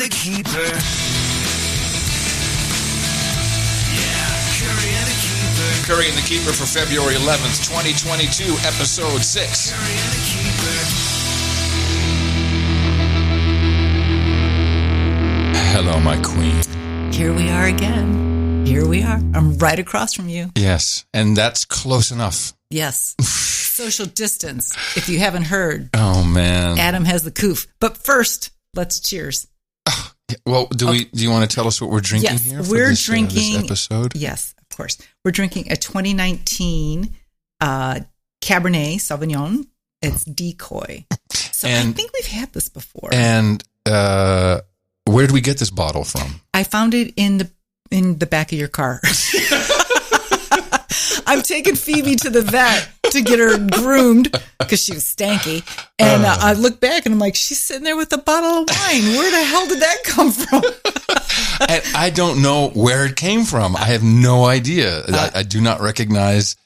and a keeper. Yeah, Curry and a keeper. Curry and the Keeper for February 11th, 2022, episode 6. Curry and a keeper. Hello, my queen. Here we are again. Here we are. I'm right across from you. Yes, and that's close enough. Yes. Social distance. If you haven't heard, Oh, man. Adam has the coof. But first, let's cheers. Well, do you want to tell us what we're drinking Yes, here for we're this drinking episode? Yes, of course. We're drinking a 2019 Cabernet Sauvignon. It's Decoy. So I think we've had this before. And where did we get this bottle from? I found it in the back of your car. I'm taking Phoebe to the vet to get her groomed because she was stanky. And I look back and I'm like, she's sitting there with a bottle of wine. Where the hell did that come from? And I don't know where it came from. I have no idea. I do not recognize.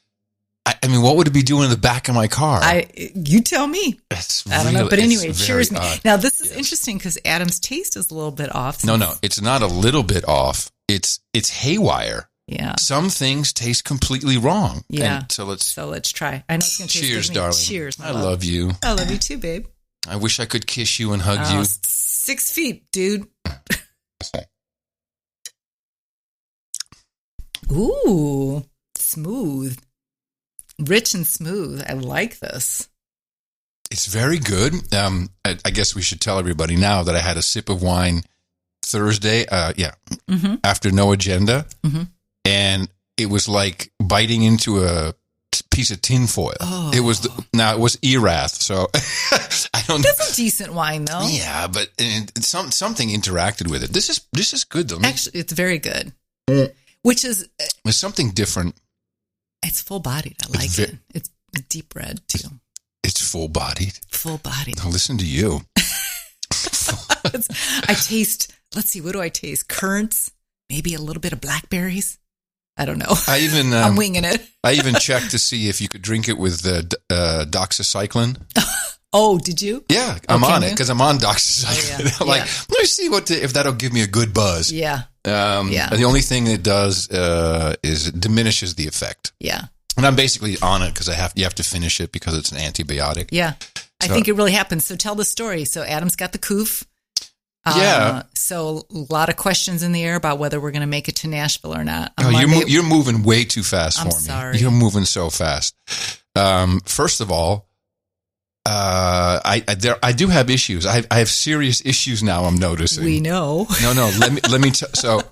I mean, what would it be doing in the back of my car? You tell me. I don't know. But anyway, cheers me. Odd. Now, this is interesting because Adam's taste is a little bit off. No, it's not a little bit off. It's haywire. Yeah. Some things taste completely wrong. Yeah. And so let's try. I know it's going to taste cheers, good to me. darling. Cheers, my I love. love you. I love you too, babe. I wish I could kiss you and hug Oh, you. 6 feet, dude. Ooh, smooth. Rich and smooth. I like this. It's very good. I guess we should tell everybody now that I had a sip of wine Thursday. After No Agenda. Mm-hmm. And it was like biting into a piece of tinfoil. Oh. It was Erath, so I don't know. That's a decent wine, though. Yeah, but something interacted with it. This is good, though. Actually, it's very good. Which is... It's something different. It's full-bodied. I like it. It's deep red, too. It's full-bodied? Full-bodied. Now listen to you. I taste... Let's see, what do I taste? Currants? Maybe a little bit of blackberries? I don't know. I'm winging it. I even checked to see if you could drink it with doxycycline. Oh, did you? Yeah, I'm on it because I'm on doxycycline. Oh, yeah. I'm like, let me see if that'll give me a good buzz. Yeah. The only thing it does is it diminishes the effect. Yeah. And I'm basically on it because you have to finish it because it's an antibiotic. Yeah. I think it really happens. So tell the story. So Adam's got the coof. Yeah. So a lot of questions in the air about whether we're going to make it to Nashville or not. You're moving way too fast for me. Sorry. You're moving so fast. First of all, I do have issues. I have serious issues now. I'm noticing. We know. No. Let me. So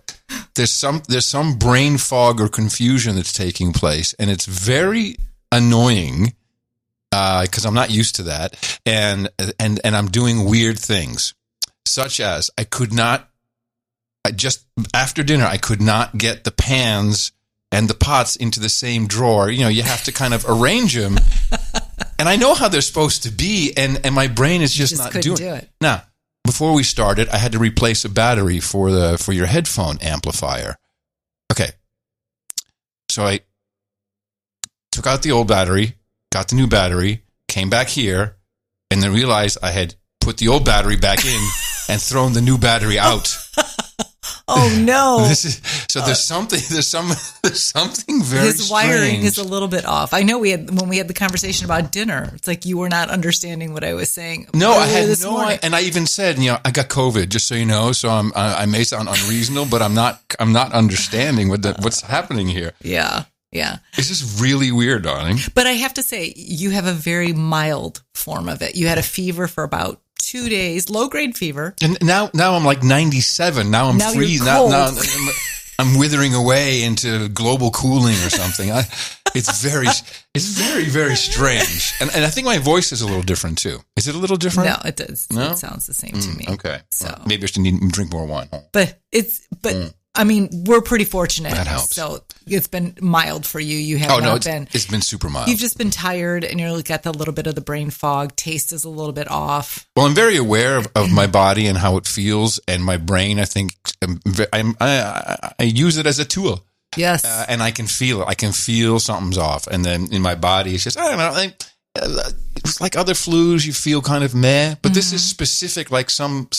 there's some brain fog or confusion that's taking place, and it's very annoying because I'm not used to that, and I'm doing weird things. Such as just after dinner, I could not get the pans and the pots into the same drawer. You know, you have to kind of arrange them. And I know how they're supposed to be, and my brain is just not doing it. Now, before we started, I had to replace a battery for your headphone amplifier. Okay. So I took out the old battery, got the new battery, came back here, and then realized I had put the old battery back in and thrown the new battery out. Oh no! There's something very his wiring strange. is a little bit off. I know when we had the conversation about dinner, it's like you were not understanding what I was saying. No, I had no idea. And I even said, I got COVID, just so you know. So I may sound unreasonable, but I'm not understanding what's happening here. Yeah. This is really weird, darling. But I have to say, you have a very mild form of it. You had a fever for about 2 days, low-grade fever. And now I'm like 97. Now I'm freezing. Now I'm withering away into global cooling or something. It's very, very strange. And I think my voice is a little different too. Is it a little different? No, it does. No? It sounds the same to me. Okay. So well, maybe I should drink more wine. I mean, we're pretty fortunate. That helps. So it's been mild for you. You have it's been super mild. You've just been tired and you've got the little bit of the brain fog. Taste is a little bit off. Well, I'm very aware of my body and how it feels, and my brain, I think, I use it as a tool. Yes. And I can feel it. I can feel something's off. And then in my body, it's just, I don't know, it's like other flus, you feel kind of meh. But this is specific, like some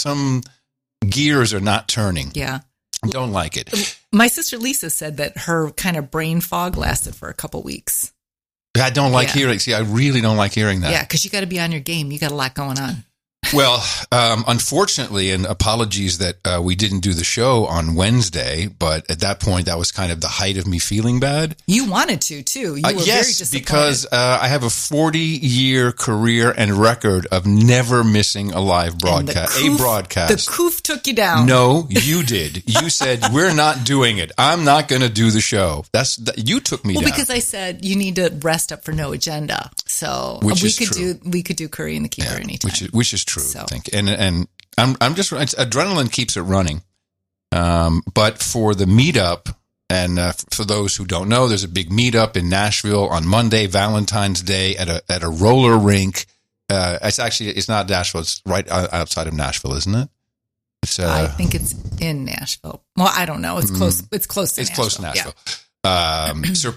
gears are not turning. Yeah. I don't like it. My sister Lisa said that her kind of brain fog lasted for a couple weeks. I don't like hearing. See, I really don't like hearing that. Yeah, because you got to be on your game. You got a lot going on. Well, unfortunately, and apologies that we didn't do the show on Wednesday, but at that point, that was kind of the height of me feeling bad. You wanted to, too. You were very disappointed. Because I have a 40-year career and record of never missing a live broadcast, a broadcast. The Coof took you down. No, you did. You said, we're not doing it. I'm not going to do the show. You took me down. Well, because I said you need to rest up for No Agenda. So we could do Curry and the Keeper anytime. Which is true. I think, and I'm just adrenaline keeps it running. But for the meetup, and for those who don't know, there's a big meetup in Nashville on Monday, Valentine's Day, at a roller rink. It's not Nashville; it's right outside of Nashville, isn't it? I think it's in Nashville. Well, I don't know. It's close. It's close to Nashville. It's close to Nashville. Yeah.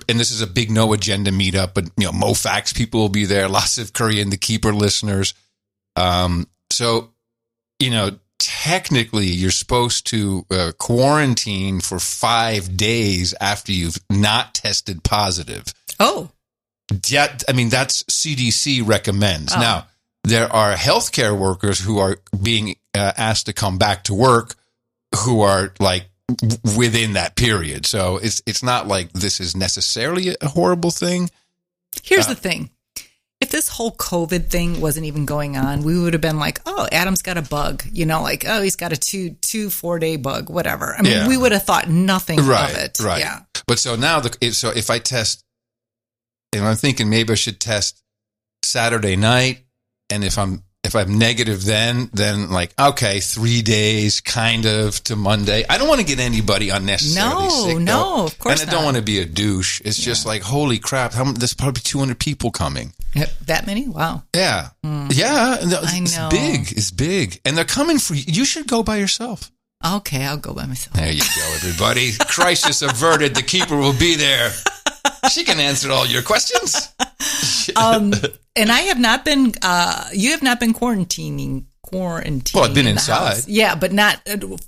And this is a big No Agenda meetup, but MoFax people will be there. Lots of Curry and the Keeper listeners. So, technically you're supposed to quarantine for 5 days after you've not tested positive. Oh. Yeah, I mean, that's CDC recommends. Oh. Now, there are healthcare workers who are being asked to come back to work who are like within that period. So it's not like this is necessarily a horrible thing. Here's the thing. If this whole COVID thing wasn't even going on, we would have been like, oh, Adam's got a bug, he's got a 4 day bug, whatever. I mean, we would have thought nothing of it. Right. Yeah. But so now, so if I test, and I'm thinking maybe I should test Saturday night. And if I'm negative, then like, okay, 3 days kind of to Monday. I don't want to get anybody unnecessarily sick. No, of course not. And I don't want to be a douche. It's just like, holy crap, there's probably 200 people coming. That many? Wow. Yeah. Yeah. I know. It's big. And they're coming for you. You should go by yourself. Okay, I'll go by myself. There you go, everybody. Crisis averted. The keeper will be there. She can answer all your questions. And I have not been, you have not been quarantining. Well, I've been inside. House. Yeah, but not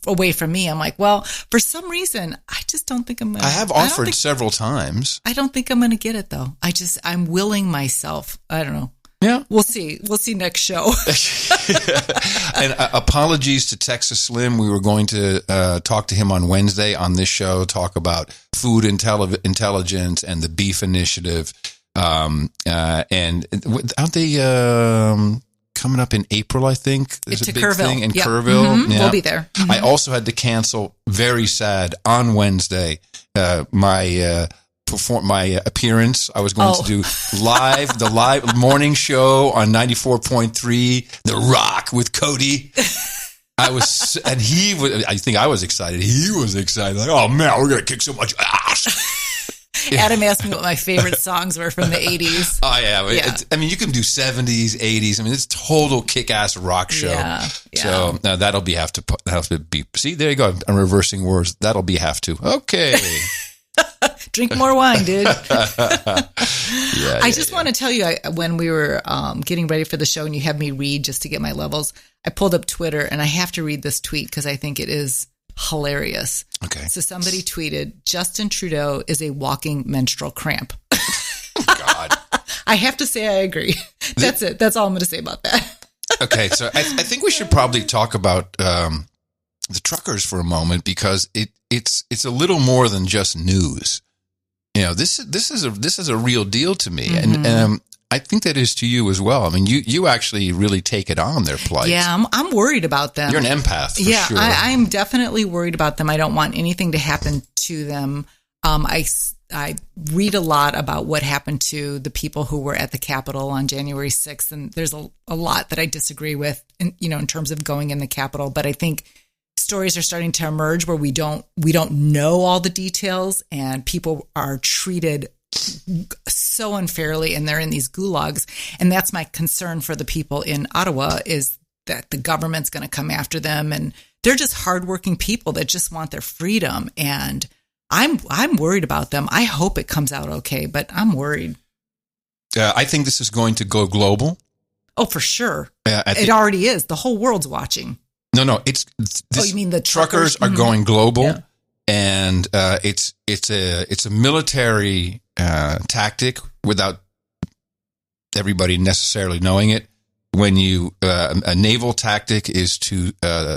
away from me. I'm like, well, for some reason, I just don't think I'm going to. I have offered several times. I don't think I'm going to get it, though. I'm willing myself. I don't know. Yeah. We'll see. We'll see next show. And apologies to Texas Slim. We were going to talk to him on Wednesday on this show, talk about food intelligence and the beef initiative. And aren't they coming up in April, I think? There's a big Kerrville. thing in Kerrville. Mm-hmm. Yeah. We'll be there. Mm-hmm. I also had to cancel, very sad, on Wednesday, my appearance. I was going to do the live morning show on 94.3, The Rock with Cody. I think I was excited. He was excited. Like, oh man, we're going to kick so much ass. Adam asked me what my favorite songs were from the 80s. Oh, yeah. I mean, you can do 70s, 80s. I mean, it's total kick-ass rock show. Yeah. So that'll have to be. See, there you go. I'm reversing words. That'll be have to. Okay. Drink more wine, dude. I just want to tell you, when we were getting ready for the show and you had me read just to get my levels, I pulled up Twitter and I have to read this tweet because I think it is hilarious. Okay. So somebody tweeted, Justin Trudeau is a walking menstrual cramp. God. I have to say I agree. That's it. That's all I'm going to say about that. Okay. So I think we should probably talk about the truckers for a moment because it's a little more than just news. This is a real deal to me. Mm-hmm. And I think that is to you as well. I mean, you actually really take it on, their plight. Yeah, I'm worried about them. You're an empath, for sure. I'm definitely worried about them. I don't want anything to happen to them. I read a lot about what happened to the people who were at the Capitol on January 6th, and there's a lot that I disagree with, in terms of going in the Capitol. But I think stories are starting to emerge where we don't know all the details, and people are treated so unfairly, and they're in these gulags. And that's my concern for the people in Ottawa, is that the government's going to come after them, and they're just hardworking people that just want their freedom. And I'm worried about them. I hope it comes out okay, but I'm worried. I think this is going to go global. Oh, for sure. It already is. The whole world's watching. No. You mean the truckers are going global, and it's a military tactic without everybody necessarily knowing it. When a naval tactic is to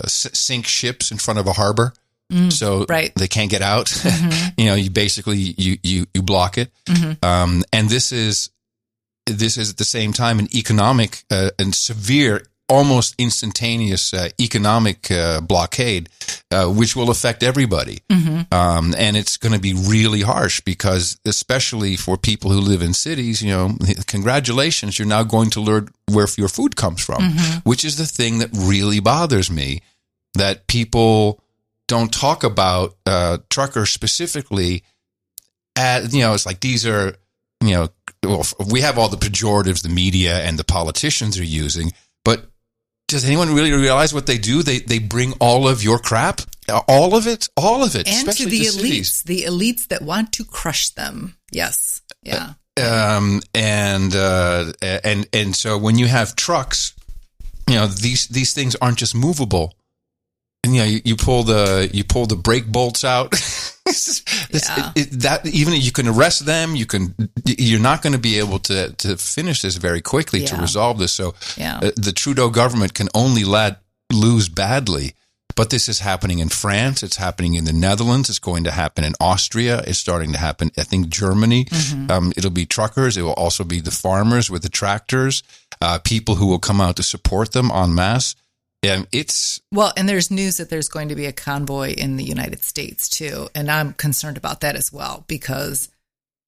sink ships in front of a harbor, so they can't get out. You basically you block it, and this is at the same time an economic and severe, almost instantaneous economic blockade, which will affect everybody. And it's going to be really harsh because, especially for people who live in cities, congratulations, you're now going to learn where your food comes from, which is the thing that really bothers me, that people don't talk about truckers specifically. It's like these are, we have all the pejoratives the media and the politicians are using, but does anyone really realize what they do? They bring all of your crap, all of it, and especially to the elites, the elites that want to crush them. Yes, yeah. And so when you have trucks, these things aren't just movable. And you pull the brake bolts out. That even you can arrest them. You're not going to be able to finish this very quickly to resolve this. So the Trudeau government can only lose badly. But this is happening in France. It's happening in the Netherlands. It's going to happen in Austria. It's starting to happen, I think, Germany. It'll be truckers. It will also be the farmers with the tractors, people who will come out to support them en masse. And and there's news that there's going to be a convoy in the United States too, and I'm concerned about that as well because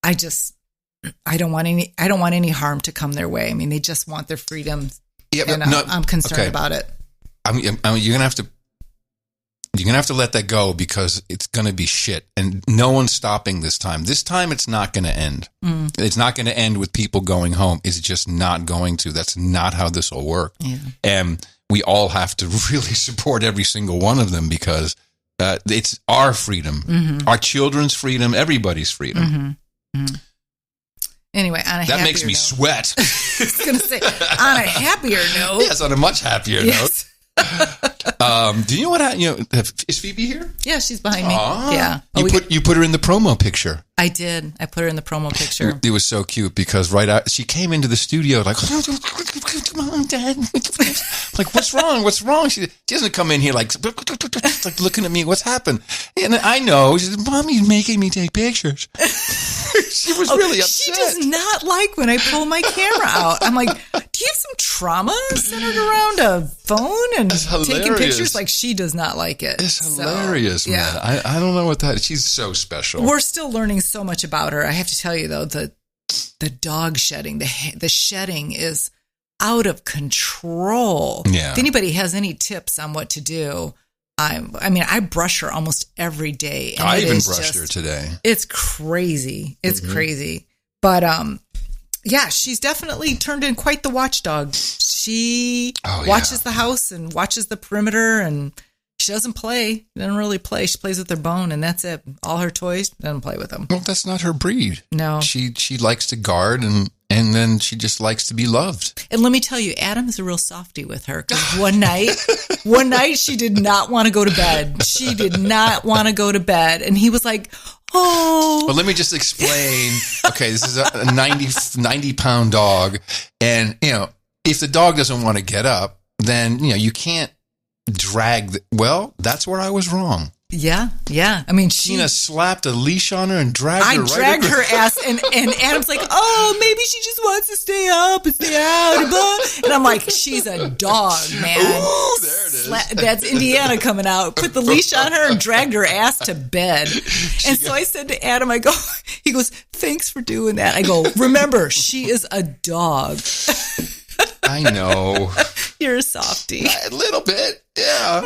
I don't want any harm to come their way. I mean, they just want their freedom, and I'm concerned about it. You're gonna have to let that go because it's gonna be shit, and no one's stopping this time. This time, it's not gonna end. It's not gonna end with people going home. It's just not going to. That's not how this will work. And we all have to really support every single one of them because it's our freedom, our children's freedom, everybody's freedom. Anyway, that makes me sweat. I was going to say, on a happier note. Yes, on a much happier note. Do you know what? Is Phoebe here? Yeah, she's behind me. Yeah. You put her in the promo picture. I did. I put her in the promo picture. It was so cute because she came into the studio like, come on, Dad. Like, what's wrong? What's wrong? She doesn't come in here like looking at me. What's happened? And I know. She said, Mommy's making me take pictures. She was really upset. She does not like when I pull my camera out. I'm like, do you have some trauma centered around a phone and taking pictures? Like, she does not like it. It's hilarious, man. I don't know what that is. She's so special. We're still learning so much about her. I have to tell you, though, the dog shedding, the shedding is out of control. Yeah. If anybody has any tips on what to do, I brush her almost every day. And I even brushed her today. It's crazy. It's crazy. But, she's definitely turned in quite the watchdog. She watches the house and watches the perimeter, and she doesn't play. Doesn't really play. She plays with her bone, and that's it. All her toys, doesn't play with them. Well, that's not her breed. No. She likes to guard, and then she just likes to be loved. And let me tell you, Adam is a real softie with her. Because one night she did not want to go to bed. She did not want to go to bed. And he was like, oh. Well, let me just explain. Okay, this is a 90-pound dog. And, if the dog doesn't want to get up, then, you can't drag. That's where I was wrong. Yeah. I mean, Gina slapped a leash on her and dragged her. I dragged her ass, and Adam's like, "Oh, maybe she just wants to stay up and stay out." And I'm like, "She's a dog, man." Ooh, there it is. That's Indiana coming out. Put the leash on her and dragged her ass to bed. And so I said to Adam, he goes, "Thanks for doing that." I go, "Remember, she is a dog." I know. You're a softie. A little bit, yeah.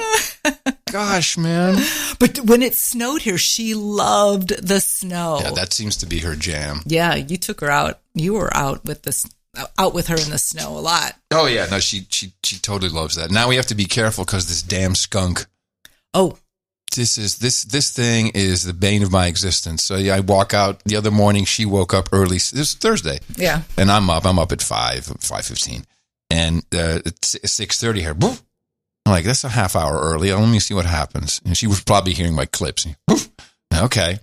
Gosh, man. But when it snowed here, she loved the snow. Yeah, that seems to be her jam. Yeah, you took her out. You were out with her in the snow a lot. Oh yeah, no, she totally loves that. Now we have to be careful because this damn skunk. Oh. This thing is the bane of my existence. So I walk out the other morning. She woke up early. This is Thursday. Yeah. And I'm up at 5:15. And it's 6:30 here. Boom. I'm like, that's a half hour early. Let me see what happens. And she was probably hearing my clips. Okay.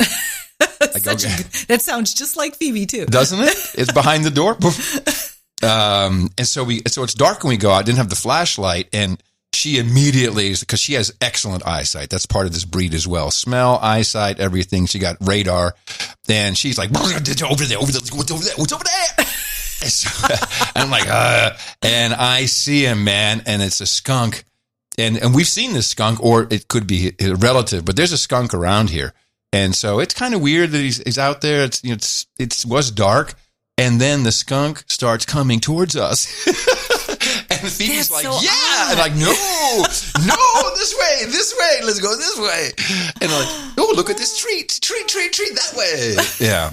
That sounds just like Phoebe too. Doesn't it? It's behind the door. And so it's dark when we go out. I didn't have the flashlight, and she immediately, because she has excellent eyesight. That's part of this breed as well. Smell, eyesight, everything. She got radar. And she's like, over there, what's over there? And so, I'm like, and I see him, man, and it's a skunk. And we've seen this skunk, or it could be a relative, but there's a skunk around here. And so it's kind of weird that he's out there. It was dark. And then the skunk starts coming towards us. And Phoebe's like, so yeah. Odd. And like, no, this way. Let's go this way. And I'm like, oh, look at this treat that way. Yeah.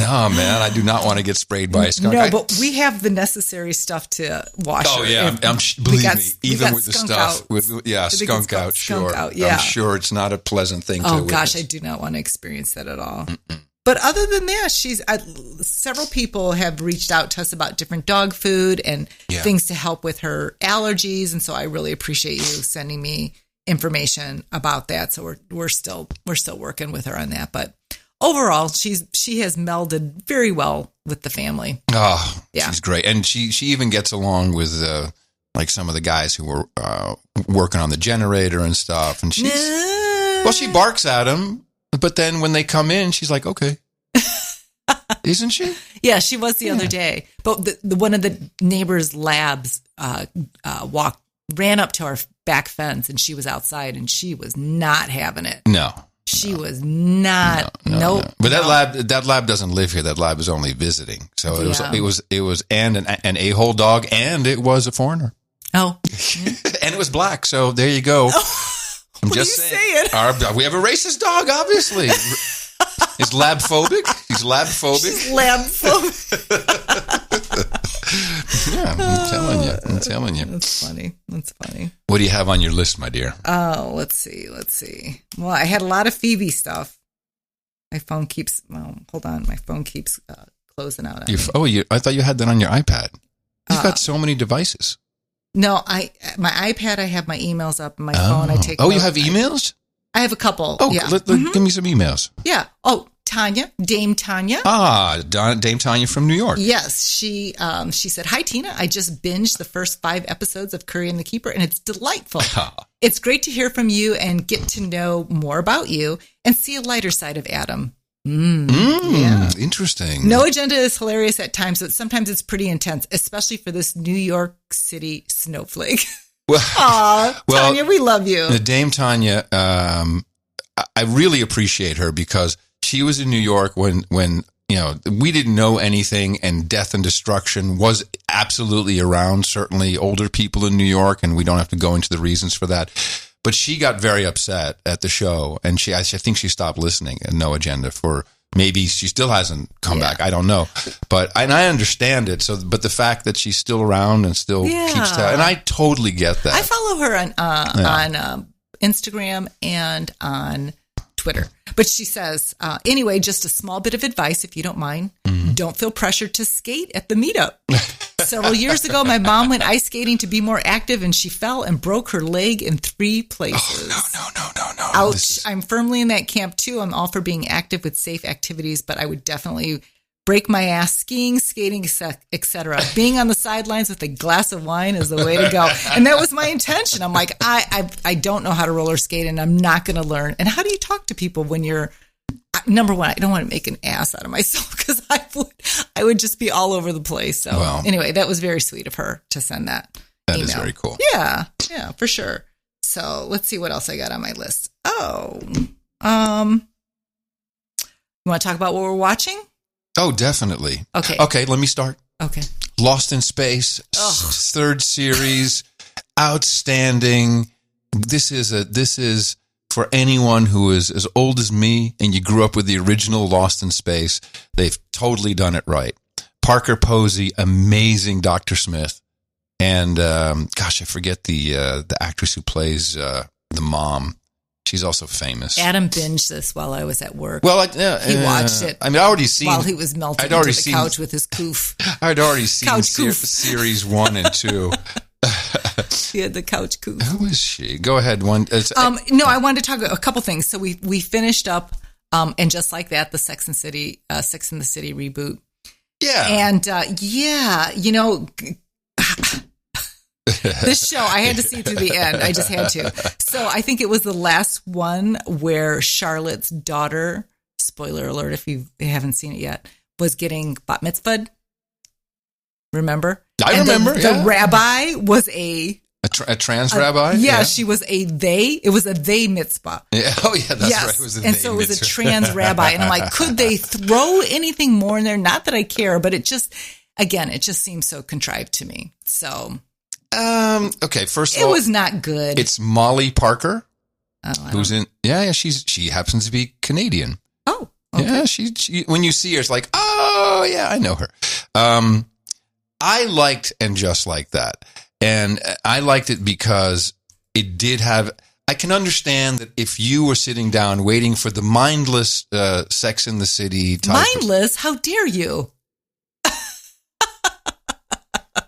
Oh, man, I do not want to get sprayed by a skunk. No, but we have the necessary stuff to wash. Oh, yeah. Believe me, even with the stuff. Skunk out, sure. I'm sure it's not a pleasant thing to witness. Oh, gosh, I do not want to experience that at all. Mm-mm. But other than that, several people have reached out to us about different dog food and things to help with her allergies. And so I really appreciate you sending me information about that. So we're still working with her on that. But overall, she has melded very well with the family. Oh, yeah. She's great. And she even gets along with like some of the guys who were working on the generator and stuff. And she barks at them. But then when they come in, she's like, okay. Isn't she? Yeah, she was the other day. But one of the neighbors' labs ran up to our back fence, and she was outside, and she was not having it. No. She was not. Nope. But that lab doesn't live here. That lab is only visiting. So it was an a-hole dog, and it was a foreigner. Oh. And it was black. So there you go. I'm just saying. We have a racist dog, obviously. He's lab-phobic. She's lab-phobic. Yeah, I'm telling you. That's funny. What do you have on your list, my dear? Oh, let's see. Well, I had a lot of Phoebe stuff. My phone keeps, hold on. My phone keeps closing out on me. I thought you had that on your iPad. You've got so many devices. No, my iPad, I have my emails up, and my phone, I take. Oh, you have emails? I have a couple. Oh, yeah. Give me some emails. Yeah. Oh, Tanya, Dame Tanya. Dame Tanya from New York. Yes, she said, "Hi Tina, I just binged the first 5 episodes of Curry and the Keeper, and it's delightful. It's great to hear from you and get to know more about you and see a lighter side of Adam." Yeah. Interesting. No Agenda is hilarious at times, but sometimes it's pretty intense, especially for this New York City snowflake. Well, Tanya, we love you. The Dame Tanya, I really appreciate her because she was in New York when we didn't know anything, and death and destruction was absolutely around. Certainly older people in New York, and we don't have to go into the reasons for that. But she got very upset at the show, and I think she stopped listening at No Agenda for maybe she still hasn't come back. I don't know, and I understand it. So, but the fact that she's still around and still keeps and I totally get that. I follow her on Instagram and on Twitter. But she says, anyway, just a small bit of advice, if you don't mind. Mm-hmm. Don't feel pressured to skate at the meetup. Several years ago, my mom went ice skating to be more active, and she fell and broke her leg in 3 places. Oh, no. Ouch. I'm firmly in that camp, too. I'm all for being active with safe activities, but I would definitely break my ass skiing, skating, etc. Being on the sidelines with a glass of wine is the way to go. And that was my intention. I'm like, I don't know how to roller skate, and I'm not going to learn. And how do you talk to people when you're, number one, I don't want to make an ass out of myself because I would just be all over the place. So anyway, that was very sweet of her to send that email. Is very cool. Yeah, for sure. So let's see what else I got on my list. Oh, you want to talk about what we're watching? Oh, definitely. Okay, let me start. Okay. Lost in Space, 3rd series, outstanding. This is for anyone who is as old as me and you grew up with the original Lost in Space. They've totally done it right. Parker Posey, amazing Dr. Smith, and I forget the actress who plays the mom. She's also famous. Adam binged this while I was at work. Well, he watched it. I mean, I already seen while he was melting into the couch with his coof. I'd already seen series 1 and 2. She had the couch coof. Who is she? Go ahead. No, I wanted to talk a couple things. So we finished up, and just like that, the Sex and the City reboot. Yeah. And this show, I had to see it to the end. I just had to. So I think it was the last one where Charlotte's daughter, spoiler alert if you haven't seen it yet, was getting bat mitzvahed. Remember? I remember. The rabbi was a trans rabbi? Yeah, she was a they. It was a they mitzvah. Yeah. Oh, yeah, that's right. It was a they mitzvah. It was a trans rabbi. And I'm like, could they throw anything more in there? Not that I care, but it just seems so contrived to me. So. Okay, first of all. It was not good. It's Molly Parker. Oh, who's in. Yeah, she happens to be Canadian. Oh. Okay. Yeah, she when you see her, it's like, oh, yeah, I know her. I liked And Just Like That. And I liked it because it did have, I can understand that if you were sitting down waiting for the mindless Sex in the City type. Mindless? How dare you?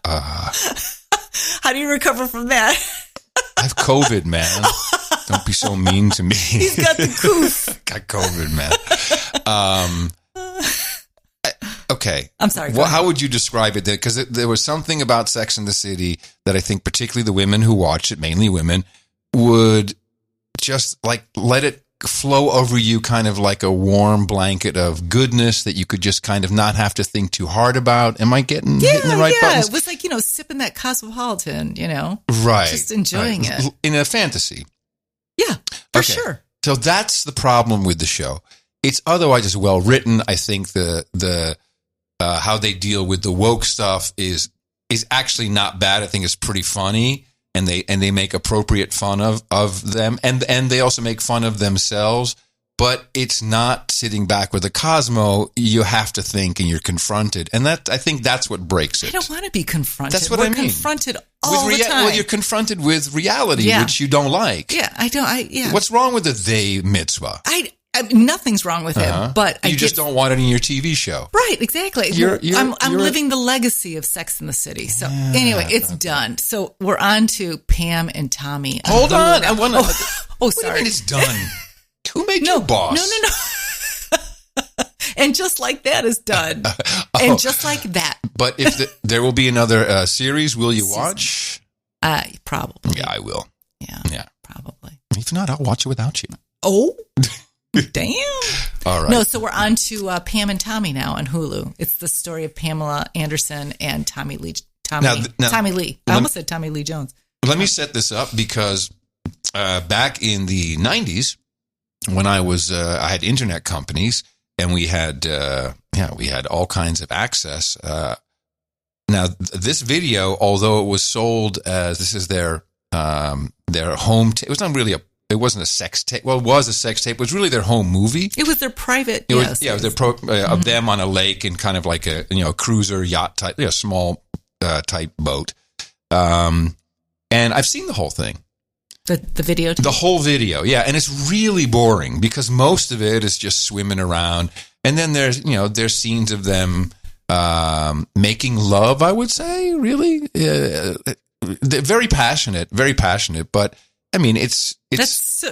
How do you recover from that? I have COVID, man. Don't be so mean to me. He's got the coof. Got COVID, man. Okay. I'm sorry. How would you describe it? Because there was something about Sex and the City that I think particularly the women who watch it, mainly women, would just like let it flow over you kind of like a warm blanket of goodness that you could just kind of not have to think too hard about. Am I hitting the right buttons? It was like, sipping that Cosmopolitan, Right. Just enjoying it. In a fantasy. Yeah, for sure. So that's the problem with the show. It's otherwise just well written. I think the how they deal with the woke stuff is actually not bad. I think it's pretty funny, and they make appropriate fun of them, and they also make fun of themselves. But it's not sitting back with a Cosmo. You have to think, and you're confronted, and I think that's what breaks it. I don't want to be confronted. That's what I mean. Confronted all the time. Well, you're confronted with reality, which you don't like. Yeah, I don't. Yeah. What's wrong with the they mitzvah? Nothing's wrong with it, but you just don't want it in your TV show, right? Exactly. I'm living the legacy of Sex in the City. So anyway, it's done. So we're on to Pam and Tommy. Hold on, I want to. Oh, sorry. What do you mean it's done? Who made you boss? No. And Just Like That is done. And Just Like That. But if there will be another series, will you watch? Probably. Yeah, I will. Yeah, probably. If not, I'll watch it without you. Oh. Damn. All right. No, so we're on to Pam and Tommy now on Hulu. It's the story of Pamela Anderson and Tommy Lee. Tommy Lee. I almost said Tommy Lee Jones. Let me set this up because back in the 90s, when I had internet companies and we had all kinds of access. Now this video, although it was sold as this is their home, it was not really it wasn't a sex tape. Well, it was a sex tape. It was really their home movie. It was their private. It was their of them on a lake and kind of like a cruiser yacht type, small type boat. And I've seen the whole thing. The video? The whole video, yeah. And it's really boring because most of it is just swimming around. And then there's scenes of them making love, I would say, really. They're very passionate, but I mean, that's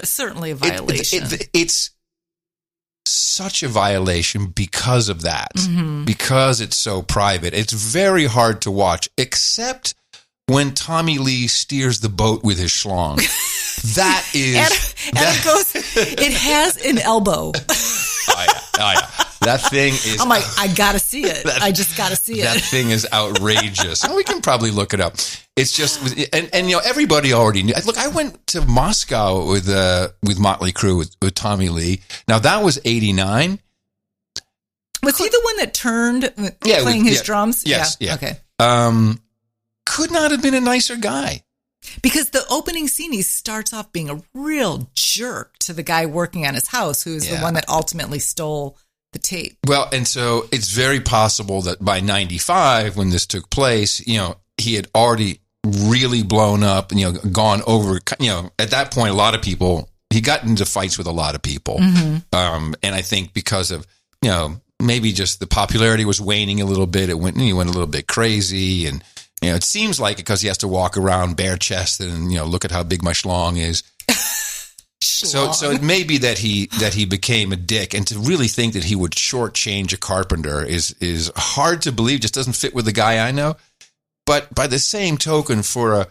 certainly a violation. It's such a violation because of that, because it's so private. It's very hard to watch, except when Tommy Lee steers the boat with his schlong. That is... and it goes... It has an elbow. Oh, yeah. That thing is... I'm like, I gotta see it. I just gotta see it. That thing is outrageous. We can probably look it up. It's just... And everybody already knew. Look, I went to Moscow with Motley Crue, with Tommy Lee. Now, that was 89. Was he the one that turned playing his drums? Yes. Yeah. Okay. Could not have been a nicer guy. Because the opening scene, he starts off being a real jerk to the guy working on his house, who's the one that ultimately stole the tape. Well, and so it's very possible that by 95, when this took place, he had already really blown up and, gone over, at that point, a lot of people, he got into fights with a lot of people. And I think because of, maybe just the popularity was waning a little bit. He went a little bit crazy and it seems like it because he has to walk around bare chested and, look at how big my schlong is. So it may be that he became a dick, and to really think that he would shortchange a carpenter is hard to believe. Just doesn't fit with the guy I know. But by the same token, for a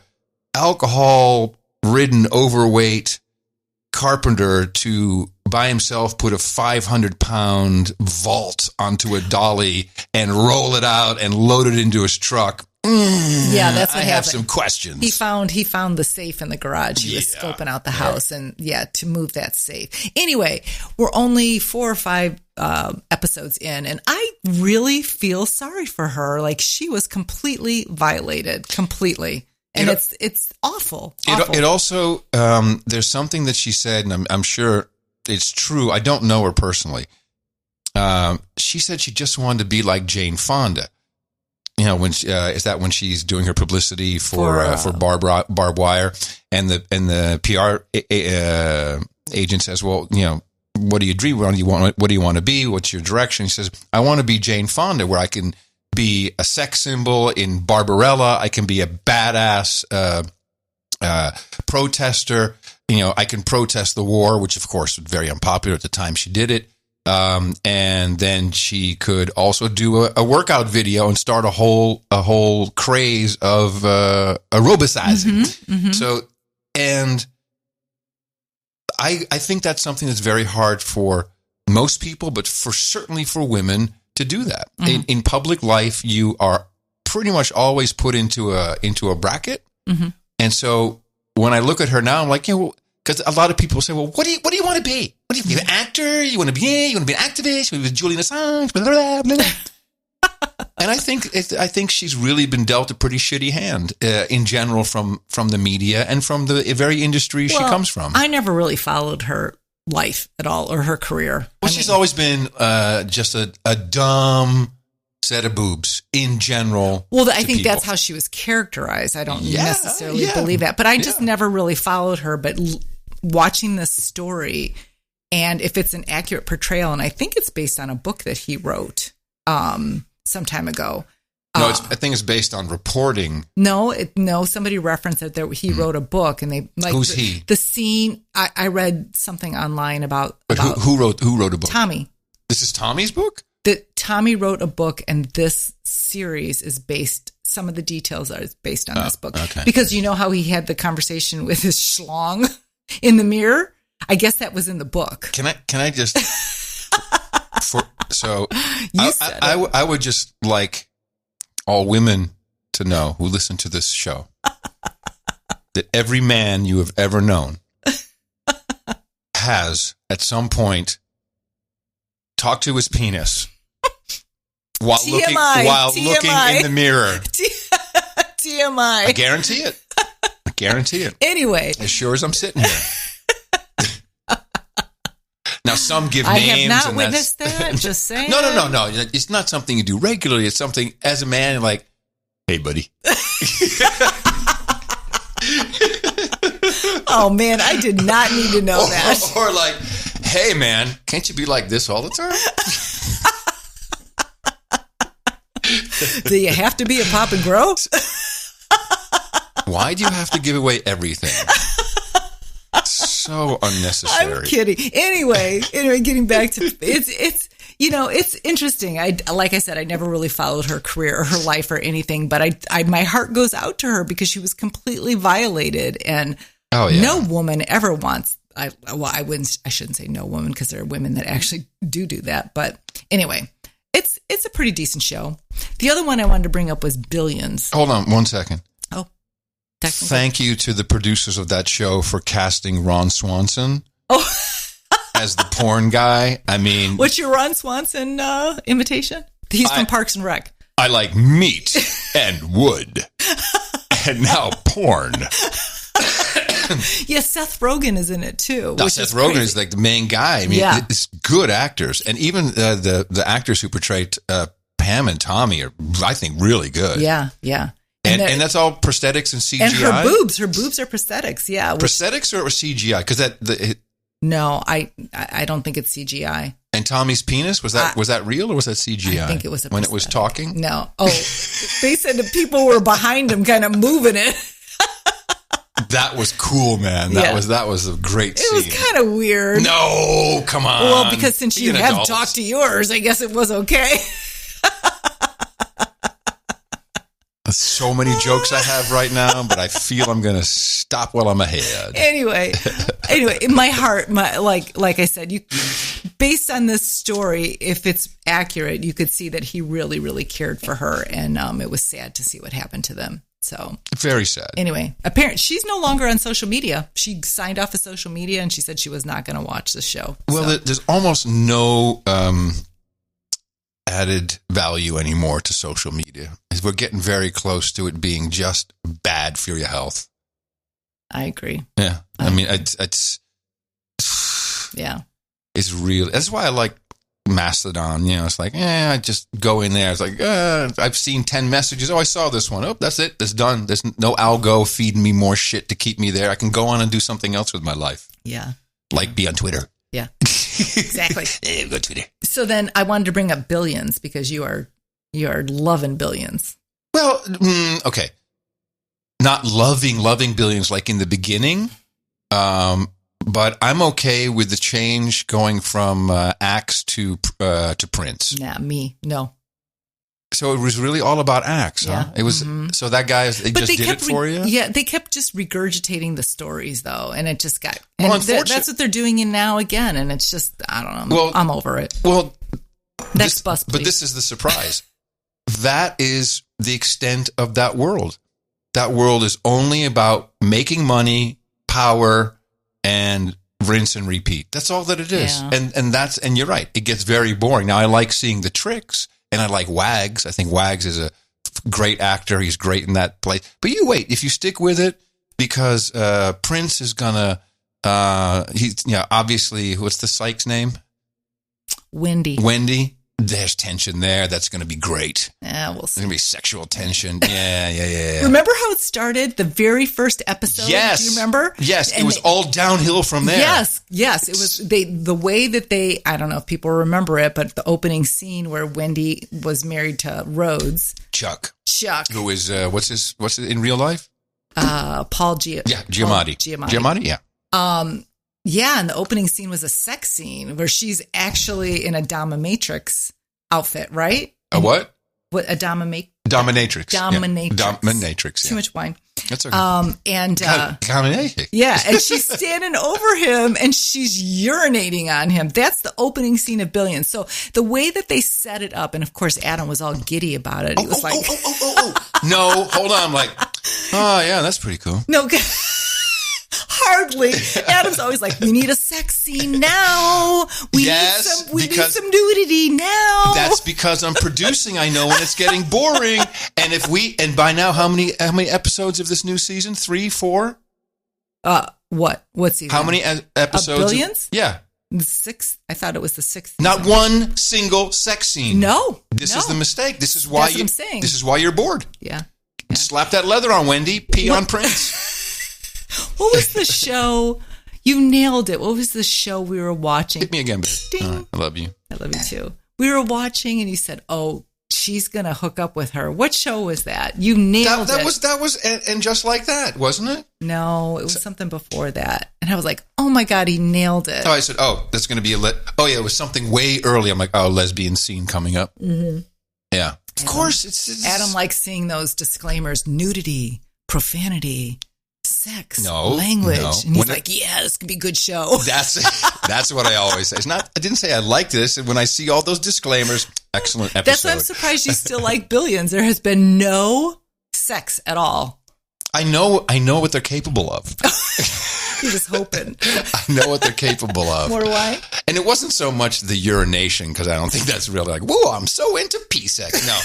alcohol-ridden, overweight carpenter to by himself put a 500-pound vault onto a dolly and roll it out and load it into his truck. Yeah, that's what happened. I have some questions. He found the safe in the garage. He was scoping out the house and to move that safe. Anyway, we're only 4 or 5 episodes in, and I really feel sorry for her. Like, she was completely violated, completely. And it's awful. It also, there's something that she said, and I'm sure it's true. I don't know her personally. She said she just wanted to be like Jane Fonda. When is that when she's doing her publicity for barbed wire, and the PR agent says, well, what do you dream? What do you want to be? What's your direction? She says, I want to be Jane Fonda, where I can be a sex symbol in Barbarella. I can be a badass protester. I can protest the war, which of course was very unpopular at the time she did it. And then she could also do a workout video and start a whole craze of aerobicizing. So, and I think that's something that's very hard for most people, but certainly for women to do that. In public life, you are pretty much always put into a bracket. And so when I look at her now, I'm like, because a lot of people say, well, what do you want to be? What do you be, an actor? You want to be an activist? You want to be Julian Assange? Blah, blah, blah, blah. And I think she's really been dealt a pretty shitty hand in general from the media and from the very industry she comes from. I never really followed her life at all, or her career. Well, she's always been just a dumb set of boobs in general. Well, I think that's how she was characterized. I don't necessarily believe that, but I just never really followed her. But watching this story, and if it's an accurate portrayal, and I think it's based on a book that he wrote some time ago. No, I think it's based on reporting. No, somebody referenced that he wrote a book, and they like who's he? The scene. I read something online about who wrote a book? Tommy. This is Tommy's book? That Tommy wrote a book, and this series is based. Some of the details are based on this book, because you know how he had the conversation with his schlong in the mirror. I guess that was in the book. Can I just? I would just like all women to know who listen to this show that every man you have ever known has at some point talked to his penis while looking in the mirror. TMI. I guarantee it. Anyway, as sure as I'm sitting here. Now, some give names. I have not witnessed that. Just saying. No. It's not something you do regularly. It's something as a man, like, hey, buddy. Oh, man, I did not need to know that. Or like, hey, man, can't you be like this all the time? Do you have to be a pop and grow? Why do you have to give away everything? So unnecessary. I'm kidding. Anyway, getting back to it's interesting. Like I said, I never really followed her career or her life or anything, but I my heart goes out to her because she was completely violated, and no woman ever wants. I shouldn't say no woman, because there are women that actually do that. But anyway, it's a pretty decent show. The other one I wanted to bring up was Billions. Hold on 1 second. Technically. Thank you to the producers of that show for casting Ron Swanson as the porn guy. I mean, what's your Ron Swanson invitation? He's from Parks and Rec. I like meat and wood, and now porn. Yeah, Seth Rogen is in it too. No, Seth Rogen is like the main guy. I mean, it's good actors, and even the actors who portrayed Pam and Tommy are, I think, really good. Yeah. And that's all prosthetics and CGI. And her boobs are prosthetics. Yeah, prosthetics or CGI? Because no, I don't think it's CGI. And Tommy's penis, was that real or was that CGI? I think it was when it was talking? No. Oh, they said the people were behind him kind of moving it. That was cool, man. That was a great scene. It was kind of weird. No, come on. Well, because since you have talked to yours, I guess it was okay. So many jokes I have right now, but I feel I'm going to stop while I'm ahead. Anyway, in my heart, like I said, based on this story, if it's accurate, you could see that he really, really cared for her, and it was sad to see what happened to them. So very sad. Anyway, apparently she's no longer on social media. She signed off of social media, and she said she was not going to watch the show. Well, there's almost no added value anymore to social media. We're getting very close to it being just bad for your health. I agree. Yeah. I mean, it's real. That's why I like Mastodon. It's like, I just go in there. It's like, I've seen 10 messages. Oh, I saw this one. Oh, that's it. That's done. There's no algo feeding me more shit to keep me there. I can go on and do something else with my life. Yeah. Like be on Twitter. Yeah. Exactly. Go Twitter. So then I wanted to bring up Billions because you are loving Billions. Well, okay. Not loving Billions like in the beginning, but I'm okay with the change going from Axe to Prince. Yeah, me, no. So it was really all about Axe, huh? It was so that guy they just did it for you. Yeah, they kept just regurgitating the stories though, and it just got. That's what they're doing in now again, and it's just I don't know. Well, I'm over it. Well, next bus, please. But this is the surprise. That is the extent of that world. That world is only about making money, power, and rinse and repeat. That's all that it is. Yeah. And you're right. It gets very boring. Now I like seeing the tricks. And I like Wags. I think Wags is a great actor. He's great in that play. But you wait, if you stick with it, because Prince is gonna. Obviously, what's the psych's name? Wendy. There's tension there. That's going to be great. Yeah, we'll see. There's going to be sexual tension. Yeah. Remember how it started? The very first episode? Yes. Do you remember? Yes. And it was all downhill from there. Yes. It was the way that they, I don't know if people remember it, but the opening scene where Wendy was married to Rhodes. Chuck. Who is, what's it in real life? Paul Giamatti. Giamatti, yeah. Yeah, and the opening scene was a sex scene where she's actually in a dominatrix outfit, right? A what? What a dominatrix. Dominatrix. Yeah. Too much wine. That's okay. Dominatrix. Yeah, and she's standing over him and she's urinating on him. That's the opening scene of Billions. So the way that they set it up, and of course Adam was all giddy about it. He was like, No, hold on. I'm like, oh yeah, that's pretty cool. No. Hardly. Adam's always like, we need a sex scene now. We need some nudity now. That's because I'm producing. I know when it's getting boring. And by now, how many episodes of this new season? 3, 4? What season? How many episodes? Billions? Yeah. The 6th? I thought it was the 6th. Not one single sex scene. No. This is the mistake. This is why I'm saying. This is why you're bored. Yeah. Slap that leather on, Wendy. Pee on Prince. What was the show? You nailed it. What was the show we were watching? Hit me again, babe. Ding. I love you. I love you too. We were watching and you said, oh, she's going to hook up with her. What show was that? You nailed it. That was, and just like that, wasn't it? No, it was something before that. And I was like, oh my God, he nailed it. Oh, I said, that's going to be it was something way early. I'm like, lesbian scene coming up. Mm-hmm. Yeah. Of course. It's Adam likes seeing those disclaimers, nudity, profanity, sex, language. No. And he's like, this could be a good show. That's what I always say. I didn't say I like this. And when I see all those disclaimers, excellent episode. That's why I'm surprised you still like Billions. There has been no sex at all. I know what they're capable of. You're just hoping. I know what they're capable of. More why? And it wasn't so much the urination, because I don't think that's really like, whoa, I'm so into P-sex. No.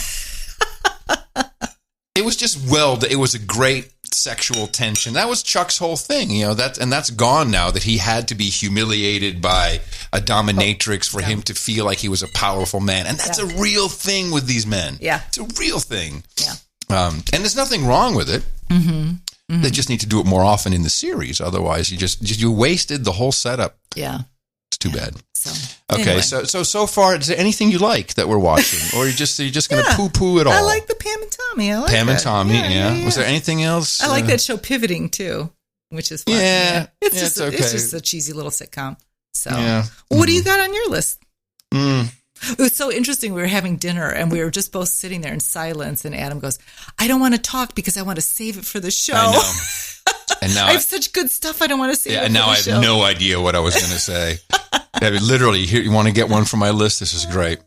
It was just it was a great sexual tension. That was Chuck's whole thing, that's gone now, that he had to be humiliated by a dominatrix for him to feel like he was a powerful man. And that's a real thing with these men. Yeah. It's a real thing. Yeah. And there's nothing wrong with it. Mm-hmm. Mm-hmm. They just need to do it more often in the series. Otherwise, you wasted the whole setup. Yeah. It's too bad. So okay, anyway. so far, is there anything you like that we're watching, or you're just going to poo-poo it all? I like the Pam and Tommy. I like Pam and that. Tommy. Yeah. Was there anything else? I like that show, Pivoting, too, which is fun. Yeah, it's okay. It's just a cheesy little sitcom. So, yeah. What do you got on your list? Mm. It was so interesting. We were having dinner and we were just both sitting there in silence. And Adam goes, I don't want to talk because I want to save it for the show. I know. And now I have such good stuff. I don't want to save it for the show. And now I have no idea what I was going to say. I mean, literally, here, you want to get one from my list? This is great.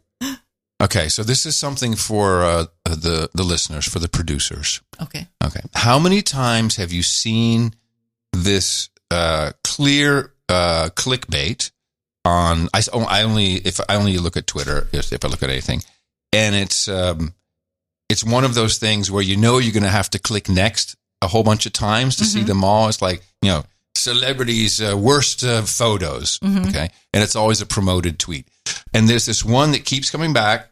Okay, so this is something for the listeners, for the producers. Okay. How many times have you seen this clear clickbait on? I only look at Twitter if I look at anything, and it's one of those things where you know you're going to have to click next a whole bunch of times to see them all. It's like, celebrities' worst photos. Okay, and it's always a promoted tweet. And there's this one that keeps coming back,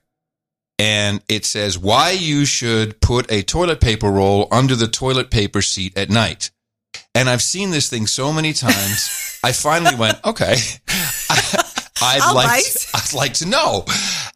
and it says why you should put a toilet paper roll under the toilet paper seat at night. And I've seen this thing so many times, I finally went, okay, I'd like to know.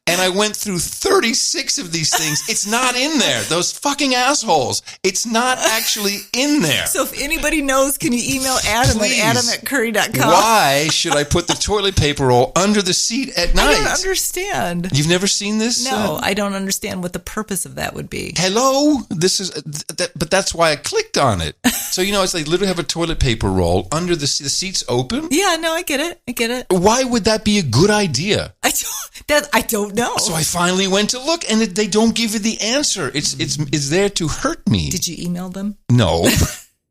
And I went through 36 of these things. It's not in there. Those fucking assholes. It's not actually in there. So if anybody knows, can you email Adam Please. at adam@curry.com? Why should I put the toilet paper roll under the seat at night? I don't understand. You've never seen this? No, I don't understand what the purpose of that would be. Hello? This is, but that's why I clicked on it. So, it's they literally have a toilet paper roll under the seat's open. Yeah, no, I get it. Why would that be a good idea? I don't know. So I finally went to look, and they don't give you the answer. It's there to hurt me. Did you email them? No.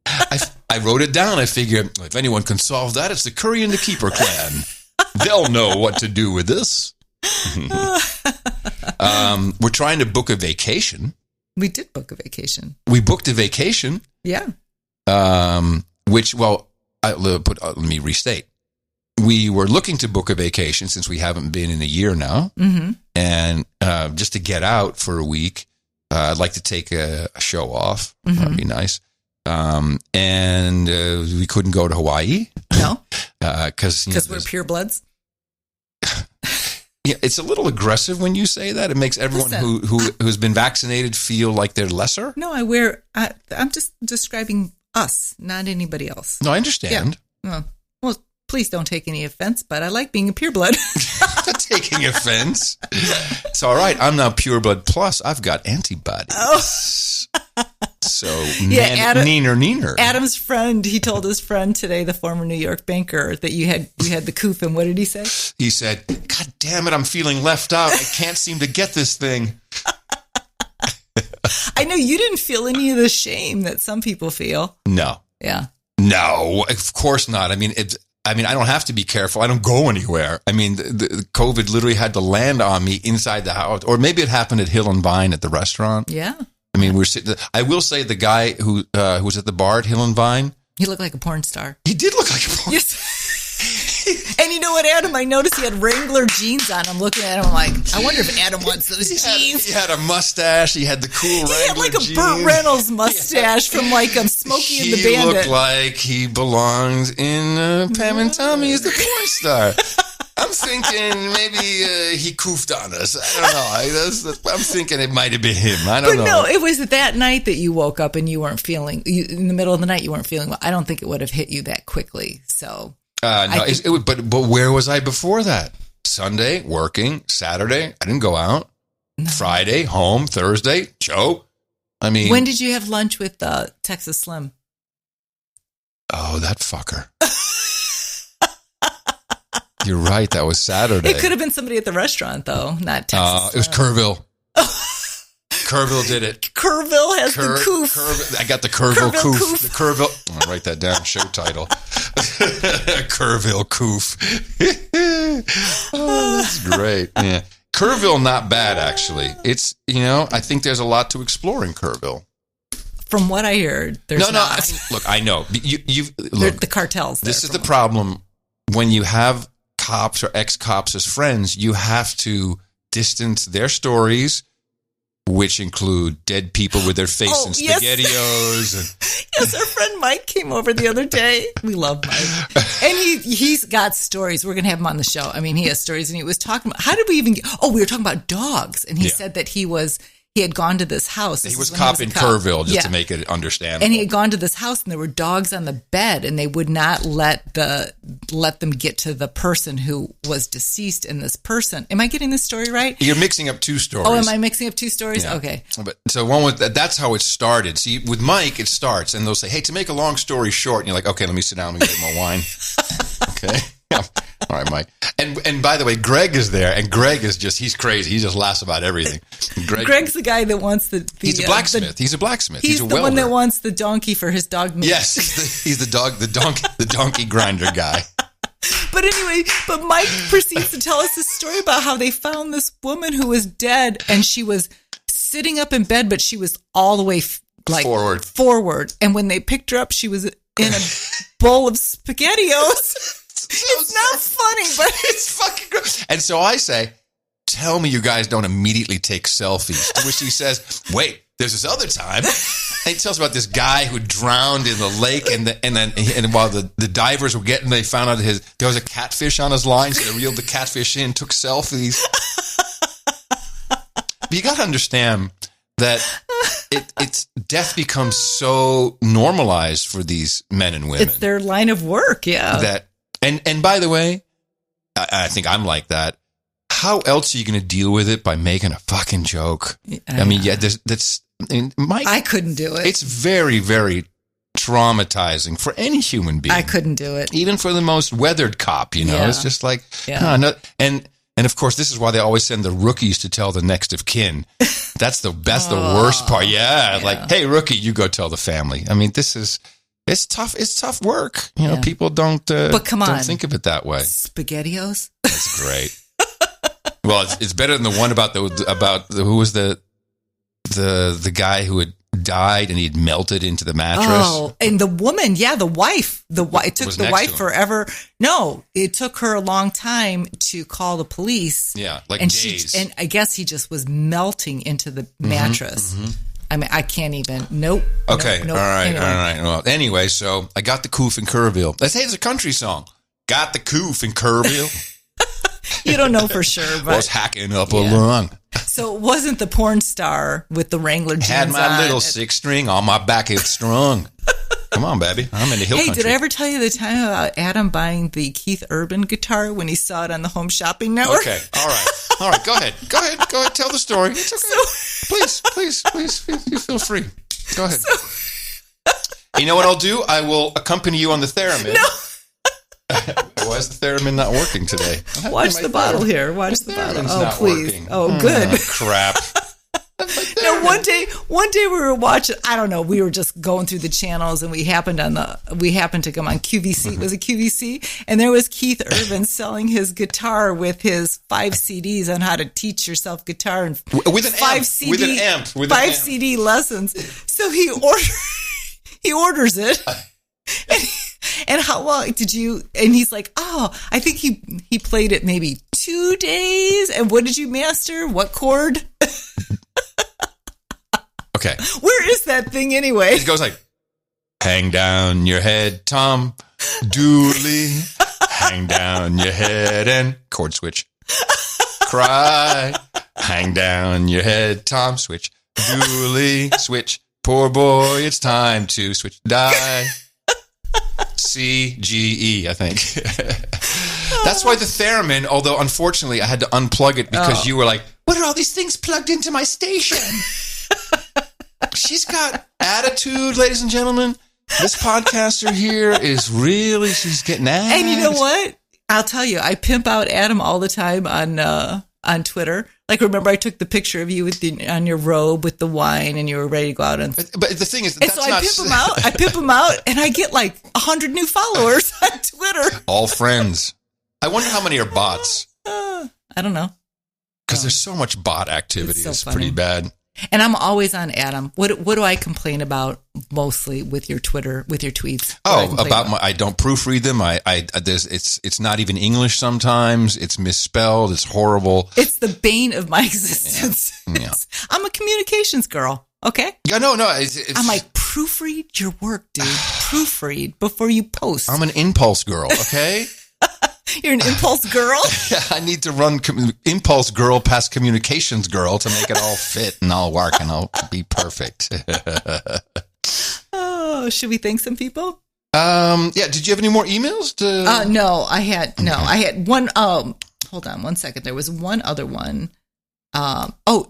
I wrote it down. I figured if anyone can solve that, it's the Curry and the Keeper clan. They'll know what to do with this. We're trying to book a vacation. We did book a vacation. We booked a vacation. Yeah. Let me restate. We were looking to book a vacation since we haven't been in a year now. Mm-hmm. And just to get out for a week, I'd like to take a show off. Mm-hmm. That'd be nice. And we couldn't go to Hawaii. No. Because we're purebloods. Yeah, it's a little aggressive when you say that. It makes everyone who's been vaccinated feel like they're lesser. No, I'm just describing us, not anybody else. No, I understand. Yeah. Well, please don't take any offense, but I like being a pureblood. Not taking offense. It's all right. I'm now pureblood plus. I've got antibodies. Oh. So, neener. Adam's friend, he told his friend today, the former New York banker, that you had the Coof, and what did he say? He said, God damn it, I'm feeling left out. I can't seem to get this thing. I know you didn't feel any of the shame that some people feel. No. Yeah. No, of course not. I mean, I don't have to be careful. I don't go anywhere. I mean, the COVID literally had to land on me inside the house, or maybe it happened at Hill and Vine at the restaurant. Yeah. I mean, we're sitting. I will say the guy who was at the bar at Hill and Vine. He looked like a porn star. He did look like a porn star. Yes. And you know what, Adam? I noticed he had Wrangler jeans on. I'm looking at him, I'm like, I wonder if Adam wants those jeans. He had a mustache. He had the cool Wrangler jeans. He had like a Burt Reynolds mustache from like Smokey and the Bandit. He looked like he belongs in Pam and Tommy as the porn star. I'm thinking maybe he coofed on us. I don't know. I'm thinking it might have been him. I don't know. But no, it was that night that you woke up and you weren't feeling, in the middle of the night, you weren't feeling well. I don't think it would have hit you that quickly. So. No, but where was I before that? Sunday, working. Saturday, I didn't go out. No. Friday, home. Thursday, show. I mean. When did you have lunch with Texas Slim? Oh, that fucker. You're right. That was Saturday. It could have been somebody at the restaurant, though, not Texas. It was Kerrville. Kerrville did it. Kerrville has the Coof. I got the Kerrville Coof. The Kerrville. I'll write that down. Show title. Kerrville Coof. Oh, that's great. Yeah. Kerrville, not bad, actually. It's, I think there's a lot to explore in Kerrville. From what I heard, there's not. Look, I know. Look, the cartels. This is the problem. When you have cops or ex-cops as friends, you have to distance their stories which include dead people with their face in SpaghettiOs. And yes, our friend Mike came over the other day. We love Mike. And he's got stories. We're going to have him on the show. I mean, he has stories, and he was talking about, how did we even get, we were talking about dogs. And he said that he had gone to this house. He was cop in Kerrville, just to make it understandable. And he had gone to this house, and there were dogs on the bed, and they would not let them get to the person who was deceased in this person. Am I getting this story right? You're mixing up two stories. Oh, am I mixing up two stories? Yeah. Okay. But so one was that's how it started. See, with Mike, it starts, and they'll say, "Hey, to make a long story short," and you're like, "Okay, let me sit down and get my wine." Okay. Yeah. All right, Mike. And by the way, Greg is there, and Greg is he's crazy. He just laughs about everything. Greg's the guy that wants the he's a blacksmith. He's a blacksmith. He's a the welder. one that wants the donkey for his dog meat. Yes, he's the donkey grinder guy. But anyway, Mike proceeds to tell us this story about how they found this woman who was dead, and she was sitting up in bed, but she was all the way forward. And when they picked her up, she was in a bowl of SpaghettiOs. It's not funny, but it's fucking gross. And so I say, tell me you guys don't immediately take selfies. To which he says, wait, there's this other time. And he tells about this guy who drowned in the lake, and while the divers were they found out there was a catfish on his line, so they reeled the catfish in, took selfies. But you got to understand that it's death becomes so normalized for these men and women. It's their line of work, yeah. And by the way, I think I'm like that. How else are you going to deal with it by making a fucking joke? I mean, Mike, I couldn't do it. It's very, very traumatizing for any human being. I couldn't do it. Even for the most weathered cop, It's just like, and of course, this is why they always send the rookies to tell the next of kin. That's the worst part. Yeah, like, hey, rookie, you go tell the family. I mean, it's tough. It's tough work. People don't. But come on, don't think of it that way. SpaghettiOs. That's great. Well, it's better than the one about who was the guy who had died and he'd melted into the mattress. Oh, and the woman, the wife. It took the wife forever. No, it took her a long time to call the police. Yeah, like days. And I guess he just was melting into the mattress. Mm-hmm. I mean, I can't even. Nope. Okay. Nope. All right. Well, anyway, so I got the Coof in Kerrville. Let's say it's a country song. Got the Coof in Kerrville. You don't know for sure, but was hacking up a lung. So it wasn't the porn star with the Wrangler jeans had my on. Little 6-string on my back. It's strong. Come on, baby. I'm in the hill country. Hey, did I ever tell you the time about Adam buying the Keith Urban guitar when he saw it on the Home Shopping Network? Okay. All right. Go ahead. Tell the story. It's okay. Please, you feel free. Go ahead. You know what I'll do? I will accompany you on the theremin. No. Why is the theremin not working today? Watch the bottle here. Watch the bottle. Oh, not please. Working. Oh, good. Crap. No, one day we were watching, I don't know, we were just going through the channels and we happened to come on QVC. Was it QVC? And there was Keith Urban selling his guitar with his 5 CDs on how to teach yourself guitar and with an amp. 5 CD lessons. So he orders it. And how long did you, and he's like, I think he played it maybe 2 days. And what did you master? What chord? Okay. Where is that thing anyway? It goes like, hang down your head, Tom Dooley. Hang down your head and chord switch. Cry. Hang down your head, Tom, switch. Dooley, switch. Poor boy, it's time to switch. Die. C, G, E, I think. That's why the theremin, although unfortunately I had to unplug it because you were like, what are all these things plugged into my station? She's got attitude, ladies and gentlemen. This podcaster here she's getting ass. And you know what? I'll tell you, I pimp out Adam all the time on Twitter. Like, remember I took the picture of you on your robe with the wine and you were ready to go out on. But the thing is, that's so I pimp him out and I get like 100 new followers on Twitter. All friends. I wonder how many are bots. I don't know. Because there's so much bot activity. It's so pretty bad. And I'm always on Adam. What do I complain about mostly with your Twitter, with your tweets? I don't proofread them. It's not even English sometimes. It's misspelled. It's horrible. It's the bane of my existence. Yeah. I'm a communications girl. Okay. Yeah, no. I'm like, proofread your work, dude. Proofread before you post. I'm an impulse girl. Okay. You're an impulse girl? Yeah, I need to run impulse girl past communications girl to make it all fit and all work and I'll be perfect. Oh, should we thank some people? Yeah. Did you have any more emails? No, I had one. Hold on one second. There was one other one.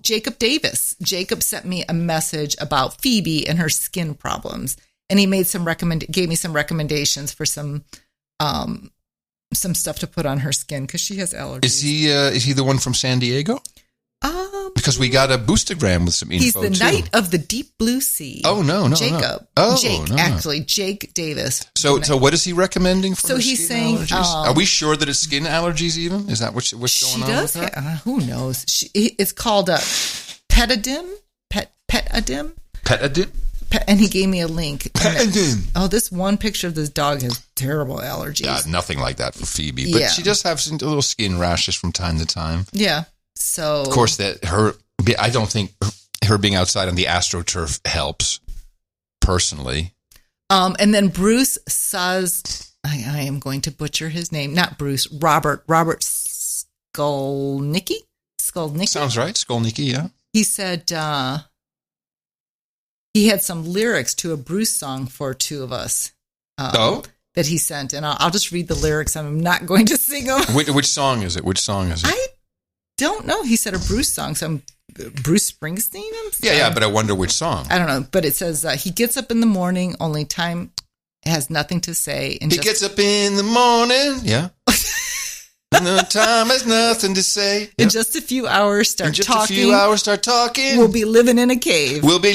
Jacob Davis. Jacob sent me a message about Phoebe and her skin problems. And he made gave me some recommendations for some stuff to put on her skin because she has allergies. Is he the one from San Diego? Because we got a boostergram with some info. He's the Knight of the Deep Blue Sea. Oh no, Jacob. No. Oh, Jake, no. Actually, Jake Davis. So what is he recommending for? So her he's skin saying, allergies? Are we sure that it's skin allergies? Even is that what's going on? She does. With her? Who knows? It's called Petadim. Petadim. Petadim. And he gave me a link. Petadim. This one picture of this dog has terrible allergies. Yeah, nothing like that for Phoebe, but she does have some little skin rashes from time to time. Yeah. So of course I don't think her being outside on the AstroTurf helps personally. And then Bruce says, I am going to butcher his name. Not Bruce, Robert Skolnicki. Sounds right. Skolnicki. Yeah. He said, he had some lyrics to a Bruce song for two of us. That he sent. And I'll just read the lyrics. I'm not going to sing them. Which song is it? I don't know. He said a Bruce song. Some Bruce Springsteen? Yeah, but I wonder which song. I don't know. But it says, he gets up in the morning, only time has nothing to say. And he gets up in the morning. Yeah. No time has nothing to say. Yep. In just a few hours, start talking. We'll be living in a cave. Walk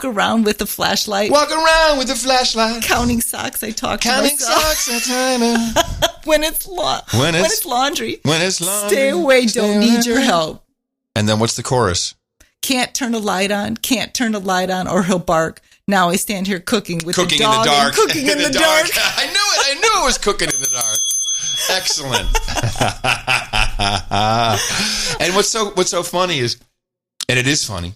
around with a flashlight. Counting socks. I talk to myself. When it's laundry. Stay away. Don't need your help. And then what's the chorus? Can't turn a light on, or he'll bark. Now I stand here cooking the dog. In the dark. Cooking in the dark. I knew it was cooking in the dark. Excellent. And what's so funny is, and it is funny,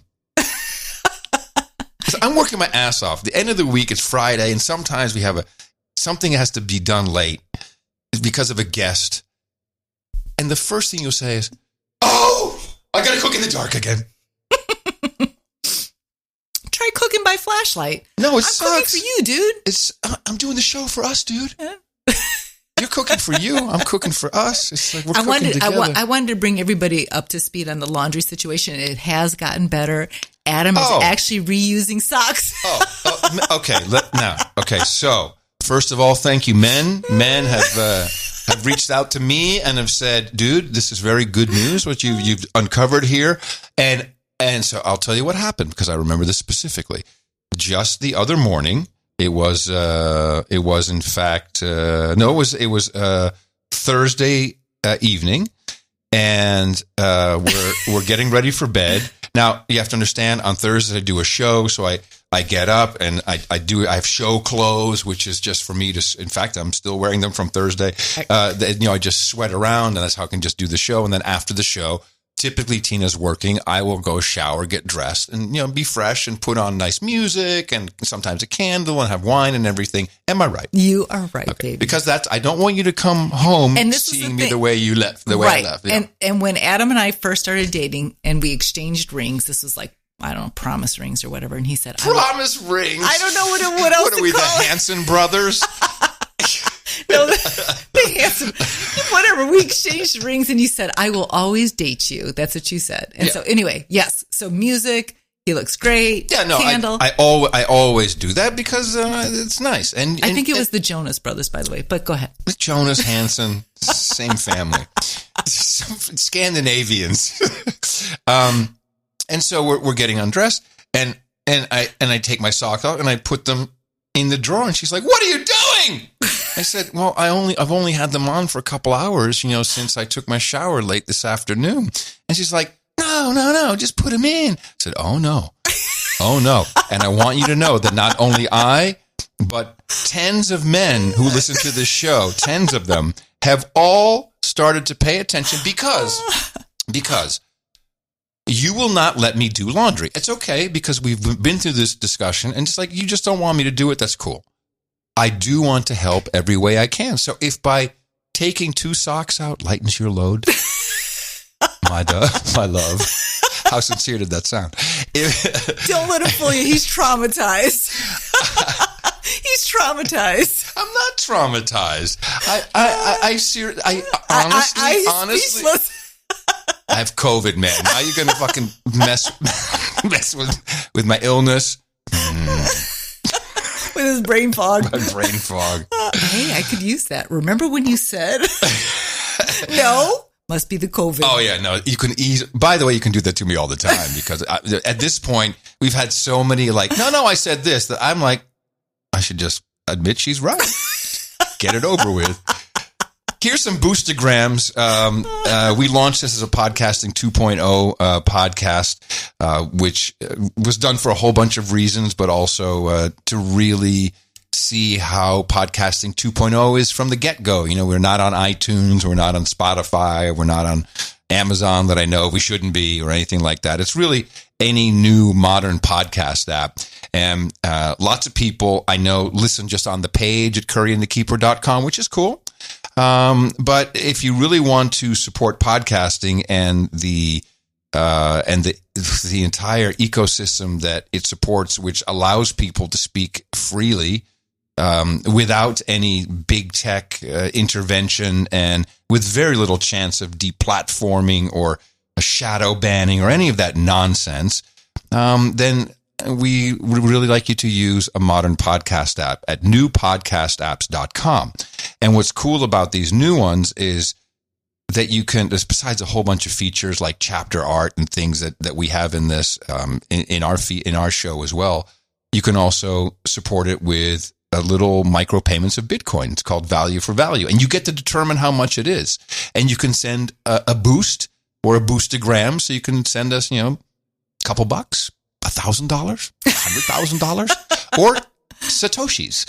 I'm working my ass off. The end of the week, it's Friday, and sometimes we have something has to be done late because of a guest. And the first thing you'll say is, "Oh, I got to cook in the dark again." Try cooking by flashlight. No, I'm cooking for you, dude. I'm doing the show for us, dude. Yeah. You're cooking for you. I'm cooking for us. It's like we're cooking together. I wanted to bring everybody up to speed on the laundry situation. It has gotten better. Adam is actually reusing socks. Okay. Okay. So first of all, thank you, men. Men have reached out to me and have said, "Dude, this is very good news. What you've uncovered here." And so I'll tell you what happened because I remember this specifically. Just the other morning. It was in fact Thursday evening, and we're getting ready for bed. Now you have to understand, on Thursdays I do a show, so I get up and I have show clothes, which is just for me to. In fact, I'm still wearing them from Thursday. I just sweat around, and that's how I can just do the show. And then after the show, typically Tina's working. I will go shower, get dressed, and be fresh and put on nice music and sometimes a candle and have wine and everything. Am I right? You are right, okay. baby. Because I don't want you to come home seeing me the way you left. The way I left. Yeah. And when Adam and I first started dating and we exchanged rings, this was like, I don't know, promise rings or whatever. And he said, promise rings. I don't know what else. What are we, the Hanson brothers? No, the handsome, whatever. We exchanged rings, and you said, "I will always date you." That's what you said. And so, anyway, yes. So, music. He looks great. Yeah, no, candle. I always do that because it's nice. And I think it was the Jonas Brothers, by the way. But go ahead. Jonas, Hanson, same family, Scandinavians. And so we're getting undressed, and I take my socks off and I put them in the drawer, and she's like, "What are you doing?" I said, "Well, I've only had them on for a couple hours, since I took my shower late this afternoon." And she's like, No, just put them in. I said, oh no. And I want you to know that not only I, but tens of men who listen to this show, tens of them, have all started to pay attention because you will not let me do laundry. It's okay because we've been through this discussion and it's like, you just don't want me to do it. That's cool. I do want to help every way I can. So if by taking 2 socks out lightens your load, my love, how sincere did that sound? Don't let him fool you. He's traumatized. He's traumatized. I'm not traumatized. I honestly, I have COVID, man. Now you're going to fucking mess with my illness. With his brain fog. My brain fog. Hey, I could use that. Remember when you said, no, must be the COVID. Oh, yeah, no, you can by the way, you can do that to me all the time because at this point, we've had so many like, no, I said this, that I'm like, I should just admit she's right. Get it over with. Here's some Boostagrams. We launched this as a Podcasting 2.0 podcast, which was done for a whole bunch of reasons, but also to really see how Podcasting 2.0 is from the get-go. You know, we're not on iTunes, we're not on Spotify, we're not on Amazon that I know we shouldn't be or anything like that. It's really any new modern podcast app. And lots of people I know listen just on the page at curryandthekeeper.com, which is cool. But if you really want to support podcasting and the entire ecosystem that it supports, which allows people to speak freely, without any big tech intervention and with very little chance of deplatforming or a shadow banning or any of that nonsense, then we would really like you to use a modern podcast app at newpodcastapps.com. And what's cool about these new ones is that you can, besides a whole bunch of features like chapter art and things that we have in this, in our show as well, you can also support it with a little micropayments of Bitcoin. It's called Value for Value. And you get to determine how much it is. And you can send a boost or a boostagram. So you can send us, a couple bucks, $1,000, $100,000, or Satoshis.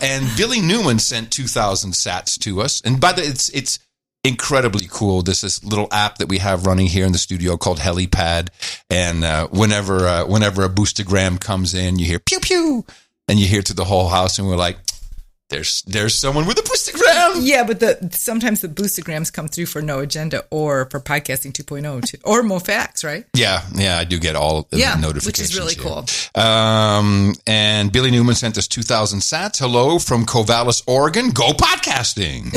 And Billy Newman sent 2,000 sats to us. And by the way, it's incredibly cool. This little app that we have running here in the studio called Helipad. And whenever a boostagram comes in, you hear pew pew, and you hear it to the whole house, and we're like, there's someone with a boostagram. Yeah, but sometimes the boostagrams come through for no agenda or for Podcasting 2.0 too, or MoFax, right? Yeah, I do get all the notifications. Which is really cool. And Billy Newman sent us 2,000 sats. Hello from Corvallis, Oregon. Go podcasting.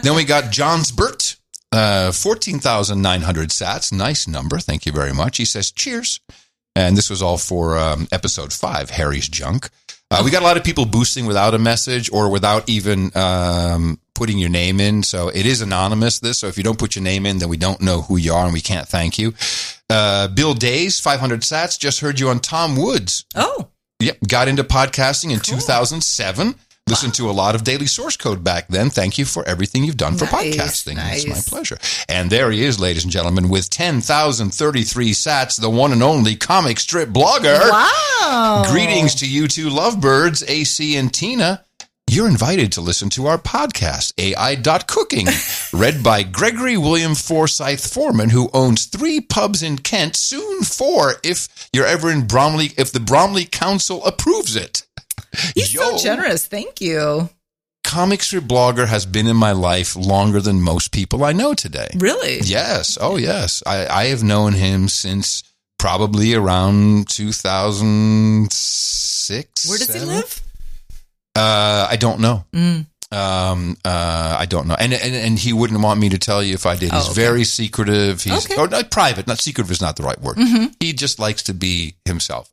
Then we got Johnsbert, 14,900 sats. Nice number. Thank you very much. He says, cheers. And this was all for episode 5, Harry's Junk. We got a lot of people boosting without a message or without even putting your name in. So it is anonymous, this. So if you don't put your name in, then we don't know who you are and we can't thank you. Bill Days, 500 sats. Just heard you on Tom Woods. Oh. Yep. Got into podcasting in 2007. Listened to a lot of Daily Source Code back then. Thank you for everything you've done for podcasting. Nice. It's my pleasure. And there he is, ladies and gentlemen, with 10,033 sats, the one and only comic strip blogger. Wow. Greetings to you two lovebirds, AC and Tina. You're invited to listen to our podcast, AI.Cooking, read by Gregory William Forsyth Foreman, who owns 3 pubs in Kent, soon 4 if you're ever in Bromley, if the Bromley Council approves it. He's so generous. Thank you. Comic strip blogger has been in my life longer than most people I know today. Really? Yes. Oh, yes. I have known him since probably around 2006. Where does he live? I don't know. I don't know. And he wouldn't want me to tell you if I did. He's very secretive. He's not private. Not secretive is not the right word. Mm-hmm. He just likes to be himself.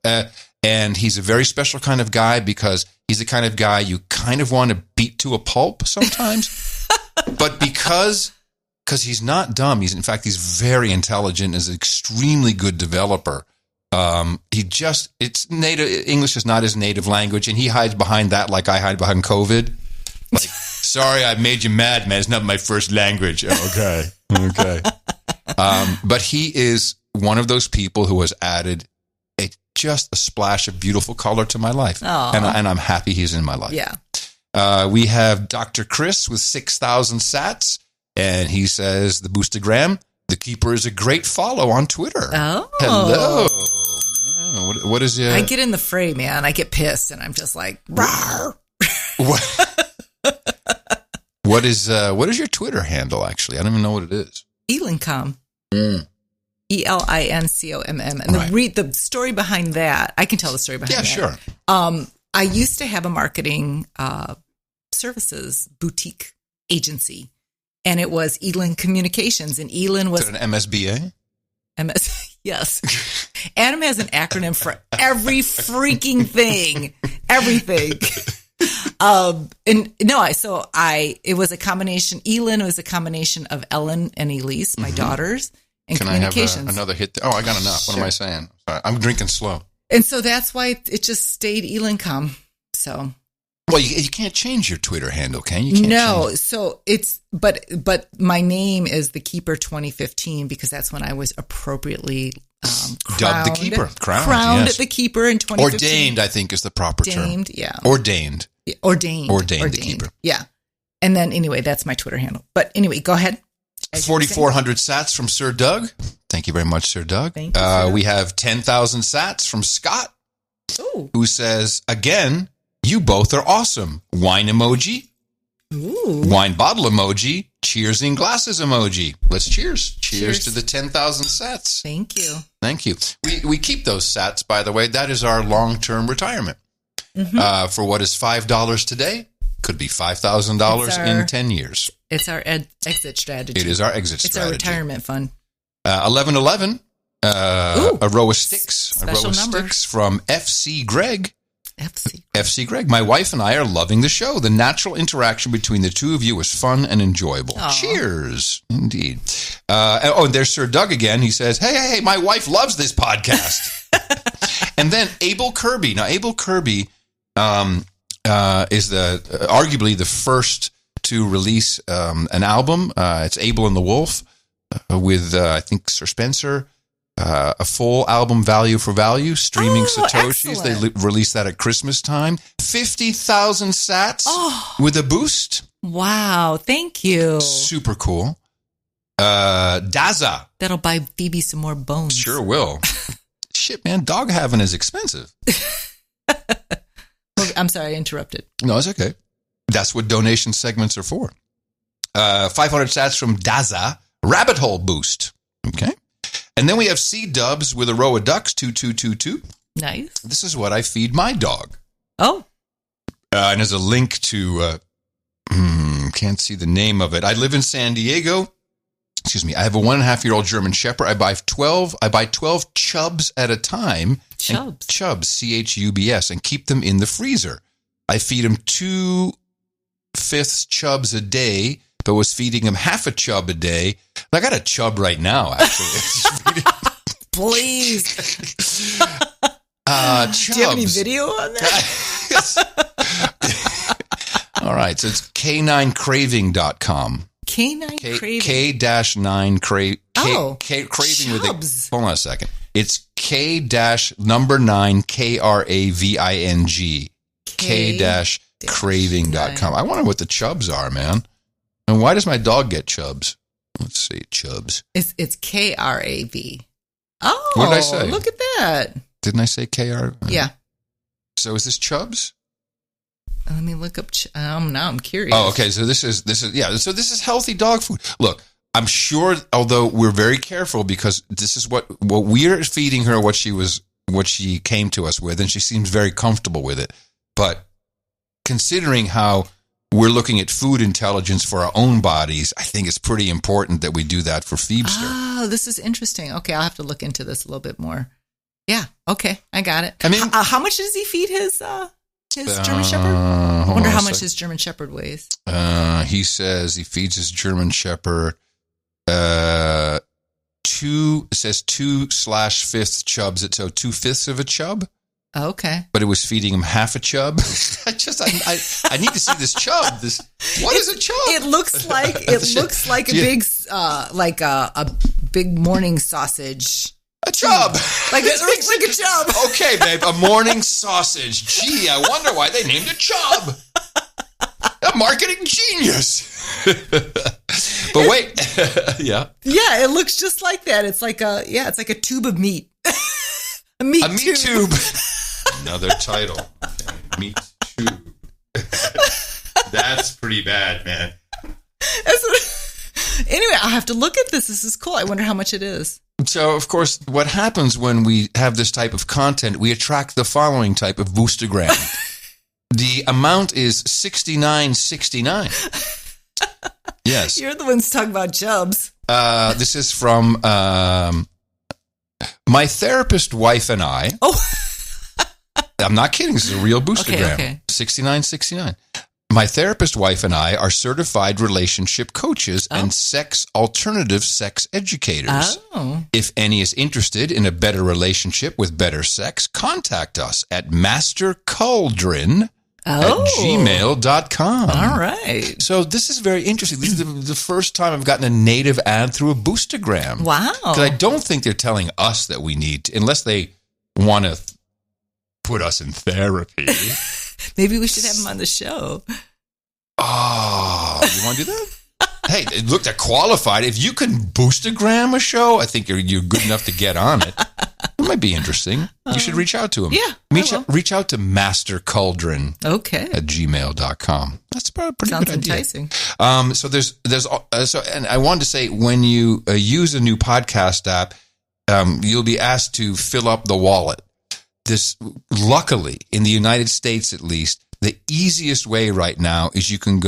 And he's a very special kind of guy because he's the kind of guy you kind of want to beat to a pulp sometimes. But because he's not dumb, he's very intelligent, is an extremely good developer. It's native English is not his native language, and he hides behind that like I hide behind COVID. Like, sorry, I made you mad, man. It's not my first language. Okay. But he is one of those people who has added just a splash of beautiful color to my life. And I'm happy he's in my life. Yeah. We have Dr. Chris with 6,000 sats, and he says, the Boostagram, the keeper is a great follow on Twitter. Oh. Hello. Man, what is it? I get in the fray, man. I get pissed, and I'm just like, rawr. What is your Twitter handle, actually? I don't even know what it is. Elincom. ELINCOMM. And the story behind that, I can tell the story behind that. Yeah, sure. I used to have a marketing services boutique agency, and it was Elin Communications. And Elin was an MSBA? Yes. Adam has an acronym for every freaking thing. Everything. It was a combination. Elin was a combination of Ellen and Elise, my daughters, and Can communications. I have another hit? Oh, I got enough. What am I saying? Sorry, I'm drinking slow. And so that's why it just stayed Elincom. So. Well, you can't change your Twitter handle, can you? No. So it's, but my name is the Keeper 2015 because that's when I was appropriately dubbed the Keeper. Crowned yes. the Keeper in 2015. Ordained, I think, is the proper term. Yeah. Ordained the Keeper. Yeah. And then anyway, that's my Twitter handle. But anyway, go ahead. 4,400 sats from Sir Doug. Thank you very much, Sir Doug. Thank you, Sir Doug. We have 10,000 sats from Scott, Ooh. who says, again, you both are awesome. Wine emoji. Ooh. Wine bottle emoji. Cheers in glasses emoji. Let's cheers. Cheers to the 10,000 sats. Thank you. Thank you. We keep those sats, by the way. That is our long-term retirement. For what is $5 today, could be $5,000 in 10 years. It's our exit strategy. It is our exit strategy. It's our retirement fund. 1111, a row of sticks. Special number. Sticks from FC Greg. FC Greg. My wife and I are loving the show. The natural interaction between the two of you is fun and enjoyable. Aww. Cheers. Indeed. And there's Sir Doug again. He says, hey, my wife loves this podcast. And then Abel Kirby. Now, Abel Kirby is arguably the first to release an album. It's Abel and the Wolf with, I think, Sir Spencer. A full album value for value, streaming Satoshis. Excellent. They released that at Christmas time. 50,000 sats with a boost. Wow, thank you. Super cool. Daza. That'll buy Phoebe some more bones. Sure will. Shit, man, dog having is expensive. Well, I'm sorry, I interrupted. No, it's okay. That's what donation segments are for. 500 sats from Daza. Rabbit hole boost. Okay. And then we have C-dubs with a row of ducks, 2222. Nice. This is what I feed my dog. Oh. And there's a link to, can't see the name of it. I live in San Diego. Excuse me. I have a 1.5-year-old German Shepherd. I buy 12 chubs at a time. Chubs. Chubs, CHUBS, and keep them in the freezer. I feed him 2/5 chubs a day, but was feeding him half a chub a day. I got a chub right now, actually. Please. Chubs. Do you have any video on that? All right. So it's K9craving.com. K9 Craving. K-9 Craving. Craving with a, hold on a second. It's K-9 KRAVING. K-craving.com. I wonder what the chubs are, man. And why does my dog get chubs? Let's see, chubs. It's KRAV. Oh, what did I say? Look at that. Didn't I say KR? Yeah. So is this chubs? Let me look up. Now I'm curious. Oh, okay. So this is yeah. So this is healthy dog food. Look, I'm sure, although we're very careful because this is what we're feeding her, what she came to us with, and she seems very comfortable with it. But considering how we're looking at food intelligence for our own bodies, I think it's pretty important that we do that for Phoebster. Oh, this is interesting. Okay, I'll have to look into this a little bit more. Yeah, okay, I got it. I mean, how much does he feed his German Shepherd? I wonder how much his German Shepherd weighs. He says he feeds his German Shepherd 2/5 chubs. So 2/5 of a chub. Okay. But it was feeding him half a chub. I need to see this chub. What is a chub? It looks like a big, like a big morning sausage. A chub. Like a chub. Okay, babe, a morning sausage. Gee, I wonder why they named it chub. A marketing genius. But wait. Yeah. Yeah, it looks just like that. It's like a tube of meat. A meat tube. Another title. Okay, meat tube. That's pretty bad, man. Anyway, I'll have to look at this. This is cool. I wonder how much it is. So, of course, what happens when we have this type of content, we attract the following type of boostergram. The amount is $69.69. Yes. You're the ones talking about chubs. This is from my therapist wife and I. Oh. I'm not kidding. This is a real boostergram. Okay. $69.69. My therapist wife and I are certified relationship coaches and alternative sex educators. Oh. If any is interested in a better relationship with better sex, contact us at mastercauldron@gmail.com. All right. So this is very interesting. This is the first time I've gotten a native ad through a boostergram. Wow. Because I don't think they're telling us that we need to, unless they want to put us in therapy. Maybe we should have him on the show. Oh, you want to do that? Hey, look, they're qualified. If you can boostergram a show, I think you're good enough to get on it. It might be interesting. You should reach out to him. Yeah, reach out to mastercauldron@gmail.com. That's a pretty Sounds good idea. enticing. And I wanted to say, when you use a new podcast app, you'll be asked to fill up the wallet. Luckily, in the United States at least, the easiest way right now is you can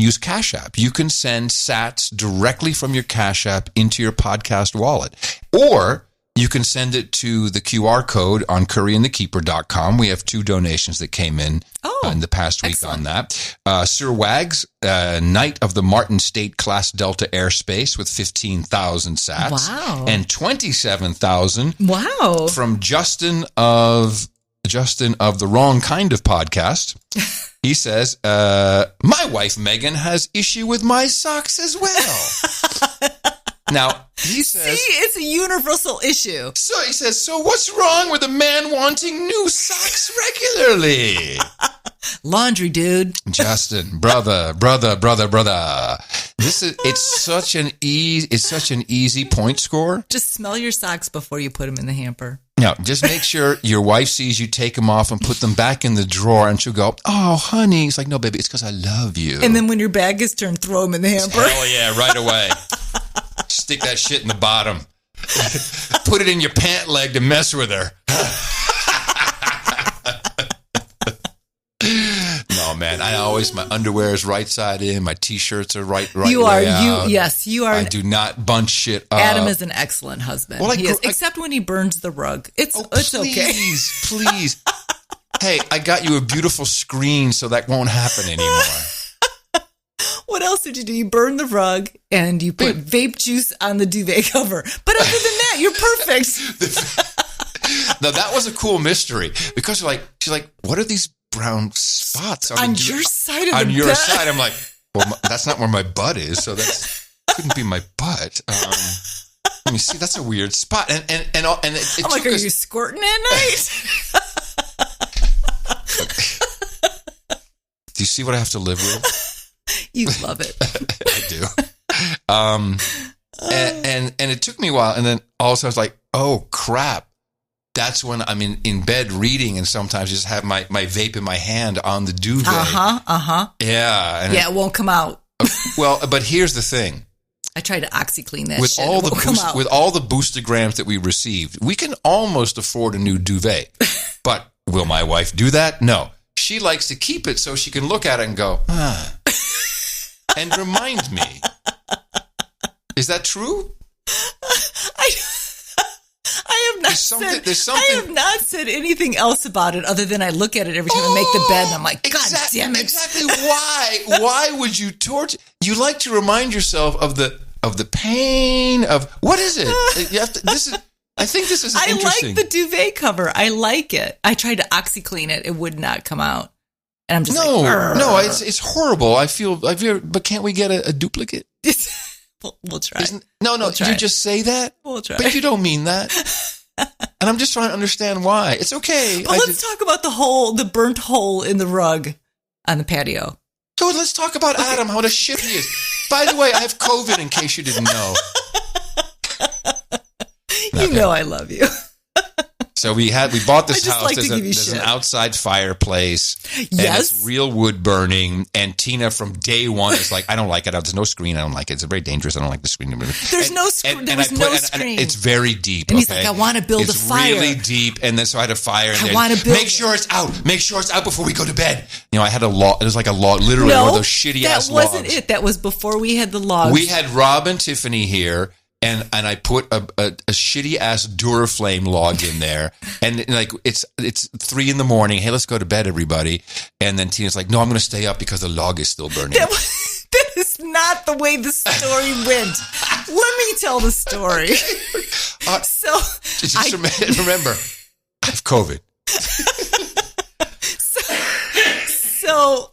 use Cash App. You can send sats directly from your Cash App into your podcast wallet. Or you can send it to the QR code on curryandthekeeper.com. We have 2 donations that came in in the past week on that. Sir Wags, Knight of the Martin State Class Delta Airspace with 15,000 sats. Wow. And 27,000 Wow. from Justin of the Wrong Kind of Podcast. He says, my wife Megan has issue with my socks as well. Now, he says... See, it's a universal issue. So he says, so what's wrong with a man wanting new socks regularly? Laundry, dude. Justin, brother. It's such an easy point score. Just smell your socks before you put them in the hamper. No, just make sure your wife sees you take them off and put them back in the drawer, and she'll go, oh, honey. He's like, no, baby, it's because I love you. And then when your bag is turned, throw them in the hamper. Hell yeah, right away. Stick that shit in the bottom. Put it in your pant leg to mess with her. No, man. My underwear is right side in. My t-shirts are right you are, way out. Yes, you are. I do not bunch shit up. Adam is an excellent husband. Well, except when he burns the rug. It's okay. Please. Hey, I got you a beautiful screen so that won't happen anymore. What else did you do? You burned the rug and you put vape juice on the duvet cover. But other than that, you're perfect. Now, that was a cool mystery because she's like, what are these brown spots on your side of the bed? On your side. I'm like, well, that's not where my butt is, so that couldn't be my butt. Let me see. That's a weird spot. And I'm like, are you squirting at night? Do you see what I have to live with? You love it. I do. And it took me a while, and then all of a sudden I was like, oh crap. That's when I'm in bed reading, and sometimes just have my vape in my hand on the duvet. Yeah. And it won't come out. Well, but here's the thing. I tried to OxyClean that with shit. All with all the boostergrams that we received, we can almost afford a new duvet. But will my wife do that? No. She likes to keep it so she can look at it and go, and remind me. Is that true? I have not said anything else about it other than I look at it every time I make the bed and I'm like, God damn it. Exactly. Why would you torture? You like to remind yourself of the pain of, what is it? You have to, I think this is interesting. I like the duvet cover. I like it. I tried to OxyClean it. It would not come out. And I'm just no, it's horrible. But can't we get a duplicate? We'll try. Did you just say that? We'll try. But you don't mean that. And I'm just trying to understand why. It's okay. But let's talk about the burnt hole in the rug on the patio. So let's talk about Adam, how the shit he is. By the way, I have COVID in case you didn't know. You know I love you. So we bought this house. Like there's an outside fireplace. Yes. And it's real wood burning. And Tina from day one is like, I don't like it. There's no screen. I don't like it. It's very dangerous. I don't like the screen. There's no screen. There was no screen. And it's very deep. And he's like, I want to build a fire. It's really deep. And then so I had a fire. And I want to build. Make sure it's out. Make sure it's out before we go to bed. You know, I had a log. It was like a log, literally one of those shitty ass logs. That wasn't it. That was before we had the logs. We had Rob and Tiffany here. And I put a shitty ass Duraflame log in there, and like it's 3 a.m. Hey, let's go to bed, everybody. And then Tina's like, no, I'm going to stay up because the log is still burning. That is not the way the story went. Let me tell the story. Remember, I have COVID. So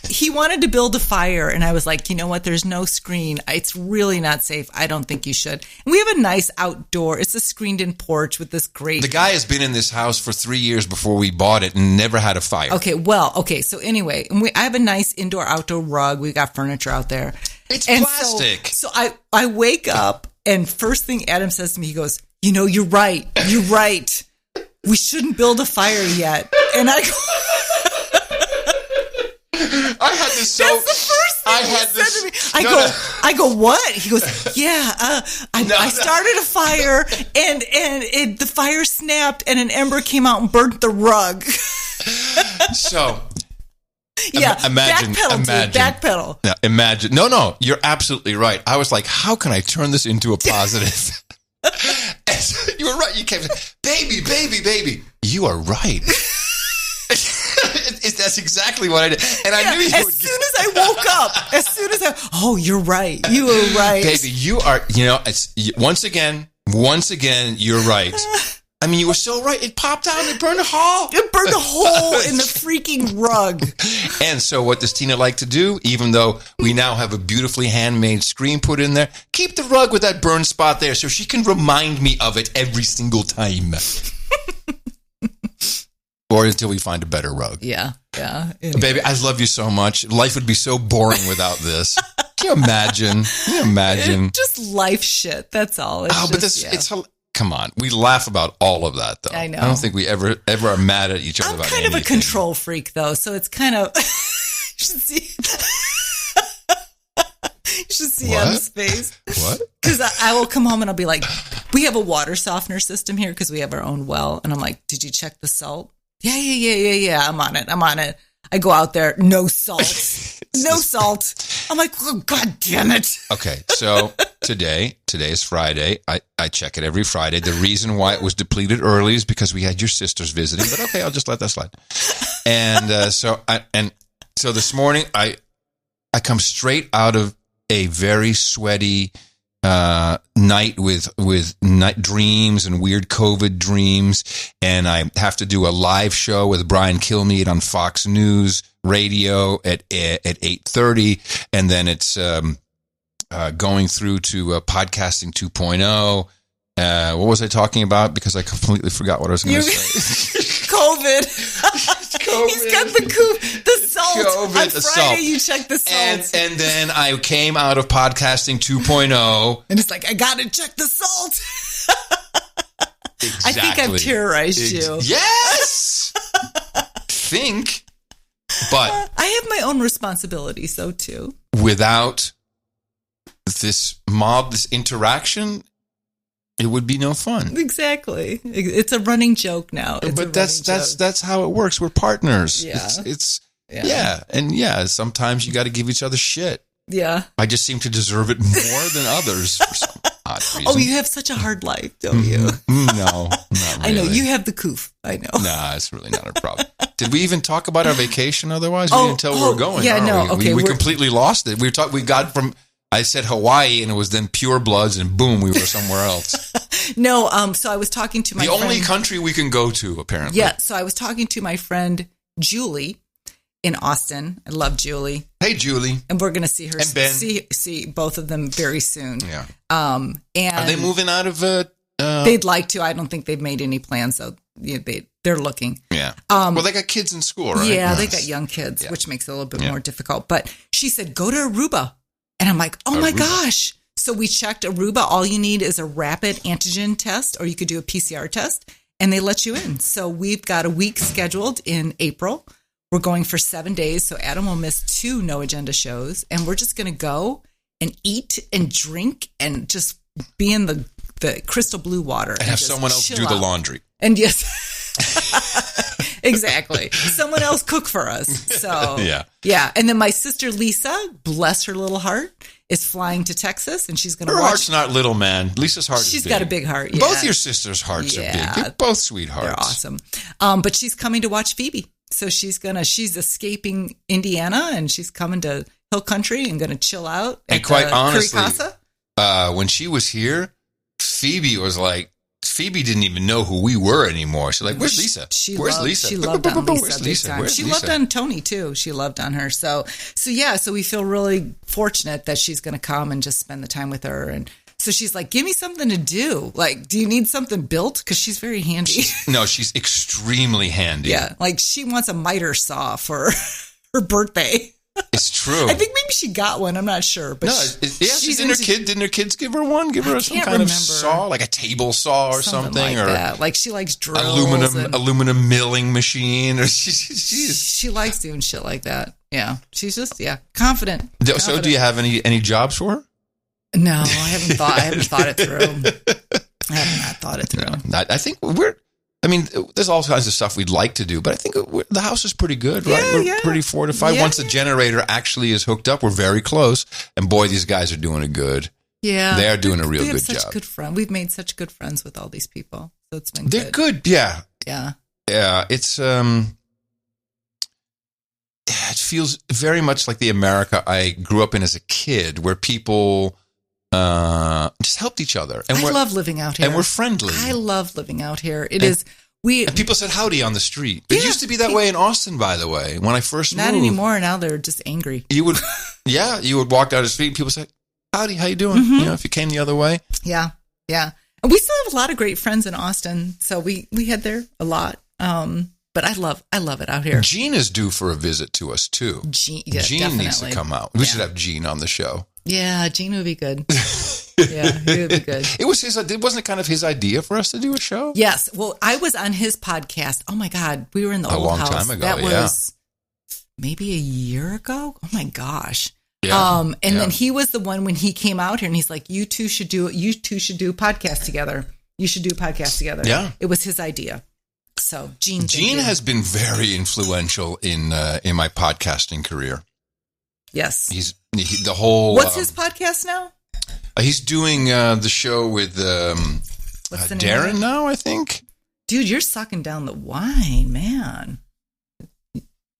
he wanted to build a fire, and I was like, you know what? There's no screen. It's really not safe. I don't think you should. And we have a nice outdoor. It's a screened-in porch with this great. The guy has been in this house for 3 years before we bought it and never had a fire. Okay. So anyway, I have a nice indoor-outdoor rug. We got furniture out there. It's plastic. So I wake up, and first thing Adam says to me, he goes, you know, you're right. You're right. We shouldn't build a fire yet. And I go... I had this so. That's the first thing he said to me. I go, what? He goes, yeah. I started a fire, and the fire snapped, and an ember came out and burnt the rug. So, yeah, imagine. Backpedal. Now, imagine. No, you're absolutely right. I was like, how can I turn this into a positive? You were right. You came, baby. You are right. That's exactly what I did. And I knew you would. As soon as I woke up, oh, you're right. You were right. Baby, you are, once again, you're right. I mean, you were so right. It popped out and it burned a hole. It burned a hole in the freaking rug. And so what does Tina like to do? Even though we now have a beautifully handmade screen put in there, keep the rug with that burn spot there so she can remind me of it every single time. Or until we find a better rug. Yeah. Anyway. Baby, I love you so much. Life would be so boring without this. Can you imagine? Just life shit. That's all. It's come on. We laugh about all of that, though. I know. I don't think we ever are mad at each other about anything. I'm kind of a control freak, though, so it's kind of... you should see Adam's face. What? Because I will come home and I'll be like, we have a water softener system here because we have our own well. And I'm like, did you check the salt? Yeah. I'm on it. I go out there, no salt. salt. I'm like, oh, God damn it. Okay, so today is Friday. I check it every Friday. The reason why it was depleted early is because we had your sisters visiting. But okay, I'll just let that slide. And so this morning I come straight out of a very sweaty night with night dreams and weird COVID dreams, and I have to do a live show with Brian Kilmeade on Fox News Radio at 8:30, and then it's going through to podcasting 2.0. What was I talking about? Because I completely forgot what I was going to say. COVID. He's got the salt. COVID, on Friday, you check the salt. And then I came out of podcasting 2.0. And it's like, I got to check the salt. Exactly. I think I've terrorized you. Yes! But I have my own responsibility, so too. Without this interaction, it would be no fun. Exactly. It's a running joke now. But that's how it works. We're partners. Yeah. And sometimes you got to give each other shit. Yeah. I just seem to deserve it more than others for some odd reason. Oh, you have such a hard life, don't you? No, not really. I know. You have the coof. I know. Nah, it's really not a problem. Did we even talk about our vacation otherwise? We didn't tell where we're going. Yeah, no. Okay. We completely lost it. We got from... I said Hawaii, and it was then Pure Bloods, and boom, we were somewhere else. No, so I was talking to my friend. The only country we can go to, apparently. Yeah, so I was talking to my friend Julie, in Austin. I love Julie. Hey, Julie. And we're going to see her. And Ben. See both of them very soon. Yeah. And are they moving out of? They'd like to. I don't think they've made any plans, so they're looking. Yeah. Well, they got kids in school, right? Yeah, they got young kids, which makes it a little bit more difficult. But she said, go to Aruba. And I'm like, oh my gosh. So we checked Aruba. All you need is a rapid antigen test, or you could do a PCR test, and they let you in. So we've got a week scheduled in April. We're going for 7 days. So Adam will miss 2 No Agenda shows, and we're just going to go and eat and drink and just be in the crystal blue water. And have someone else do the laundry. And yes, exactly. Someone else cook for us. So yeah. And then my sister Lisa, bless her little heart, is flying to Texas, and she's going to watch. Her heart's not little, man. Lisa's heart is big. She's got a big heart. Yeah. Both your sisters' hearts are big. They're both sweethearts. They're awesome. But she's coming to watch Phoebe. So she's escaping Indiana, and she's coming to Hill Country and going to chill out. And quite honestly, when she was here, Phoebe didn't even know who we were anymore. She's like, where's Lisa? Where's Lisa? She loved on Lisa. Where's Lisa? She loved on Tony too. She loved on her. So we feel really fortunate that she's going to come and just spend the time with her. And so she's like, give me something to do. Like, do you need something built? Because she's very handy. No, she's extremely handy. Yeah. Like she wants a miter saw for her birthday. It's true. I think maybe she got one. I'm not sure. But didn't her kids give her one? Give her some kind of saw, like a table saw or something, like or that. Like she likes drills, aluminum milling machine, or she likes doing shit like that. Yeah, she's just confident. So, do you have any jobs for her? No, I haven't thought it through. I have not thought it through. No, I think there's all kinds of stuff we'd like to do, but I think the house is pretty good, right? We're pretty fortified. Yeah, Once the generator actually is hooked up, we're very close. And boy, these guys are doing it good. Yeah. They are doing a real good job. Good friend. We've made such good friends with all these people. So it's been good. They're good. Yeah. Yeah. Yeah. It's, it feels very much like the America I grew up in as a kid, where people just helped each other. And I love living out here. And we're friendly. I love living out here. And people said howdy on the street. It used to be that way in Austin, by the way, when I first moved. Not anymore. Now they're just angry. You would walk down the street and people say, howdy, how you doing? Mm-hmm. If you came the other way. Yeah. Yeah. And we still have a lot of great friends in Austin. So we head there a lot. But I love it out here. Gene is due for a visit to us too. Gene needs to come out. We should have Gene on the show. Yeah, Gene would be good. Yeah, he would be good. Wasn't it kind of his idea for us to do a show? Yes. Well, I was on his podcast. Oh my God. We were in the old house. A long time ago. That was maybe a year ago. Oh my gosh. Yeah. Then he was the one when he came out here and he's like, you two should do a podcast together. You should do a podcast together. Yeah. It was his idea. So Gene has been very influential in my podcasting career. Yes. He's the whole. What's his podcast now? He's doing the show with Darren now, I think. Dude, you're sucking down the wine, man.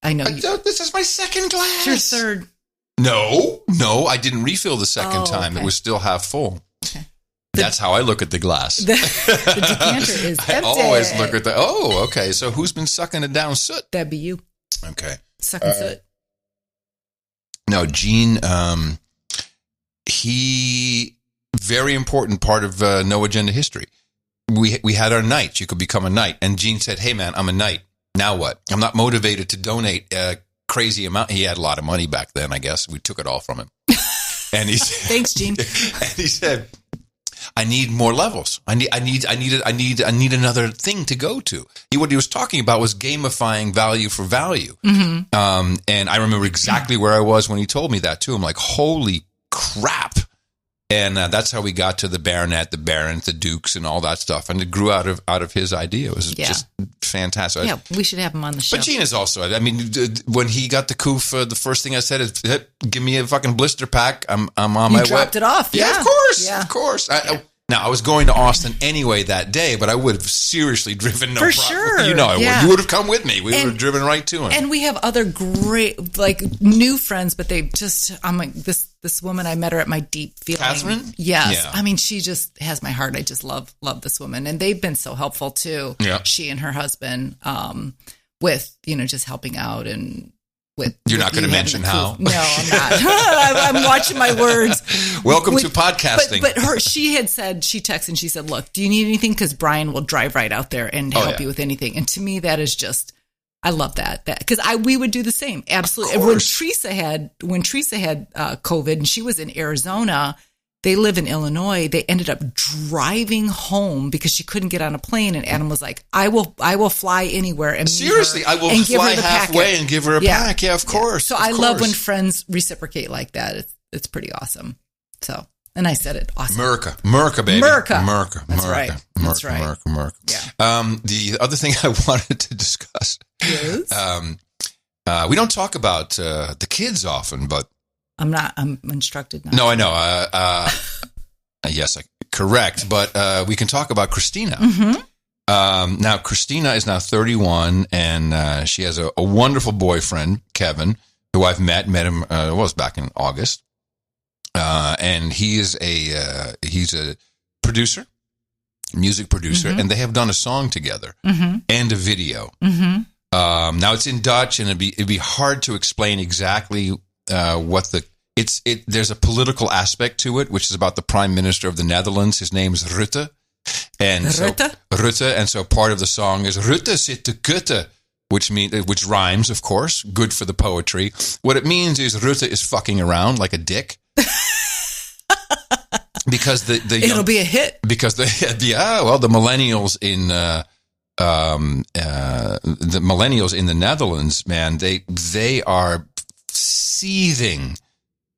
I know. This is my second glass. It's your third. No, I didn't refill the second time. Okay. It was still half full. Okay. That's how I look at the glass. The decanter is empty. I always look at okay. So who's been sucking it down? Soot? That'd be you. Okay. Sucking soot. No, Gene, he, very important part of No Agenda history. We had our nights. You could become a knight. And Gene said, hey, man, I'm a knight. Now what? I'm not motivated to donate a crazy amount. He had a lot of money back then, I guess. We took it all from him. And he said, thanks, Gene. And he said, I need more levels. I need another thing to go to. What he was talking about was gamifying value for value. Mm-hmm. And I remember exactly where I was when he told me that too. I'm like, holy crap. And that's how we got to the baronet, the barons, the dukes, and all that stuff. And it grew out of his idea. It was just fantastic. Yeah, we should have him on the show. But Gene is also, when he got the Coof, the first thing I said is, give me a fucking blister pack. I'm on my way. You dropped it off. Yeah, of course. Now, I was going to Austin anyway that day, but I would have seriously driven For sure. You know I would. You would have come with me. We would have driven right to him. And we have other great, new friends, but they just, I'm like, this woman, I met her at my deep feeling. Catherine? Yes. Yeah. She just has my heart. I just love this woman. And they've been so helpful too. Yeah. She and her husband, with, just helping out and You're not going to mention how? No, I'm not. I'm watching my words. Welcome to podcasting. But she had said, she texted and she said, look, do you need anything? Because Brian will drive right out there and help you with anything. And to me, that is just, I love that. Because we would do the same. Absolutely. When Teresa had COVID and she was in Arizona, they live in Illinois. They ended up driving home because she couldn't get on a plane. And Adam was like, I will fly anywhere. And seriously, I will fly halfway and give her a pack. Yeah, of course. So I love when friends reciprocate like that. It's pretty awesome. So, and I said it awesome. America, baby. America. That's right. America. Yeah. The other thing I wanted to discuss is we don't talk about the kids often, but I'm instructed not. No, I know. Yes, correct. But we can talk about Christina. Mm-hmm. Now, Christina is now 31, and she has a wonderful boyfriend, Kevin, who I've met him, was back in August. And he's a producer, music producer, and they have done a song together and a video. Mm-hmm. Now, it's in Dutch, and it'd be hard to explain exactly what there's a political aspect to it, which is about the Prime Minister of the Netherlands. His name is Rutte. And so part of the song is Rutte zit te kutten, which rhymes, of course, good for the poetry. What it means is Rutte is fucking around like a dick. Because it'll be a hit. Because the millennials in the Netherlands, man, they are seething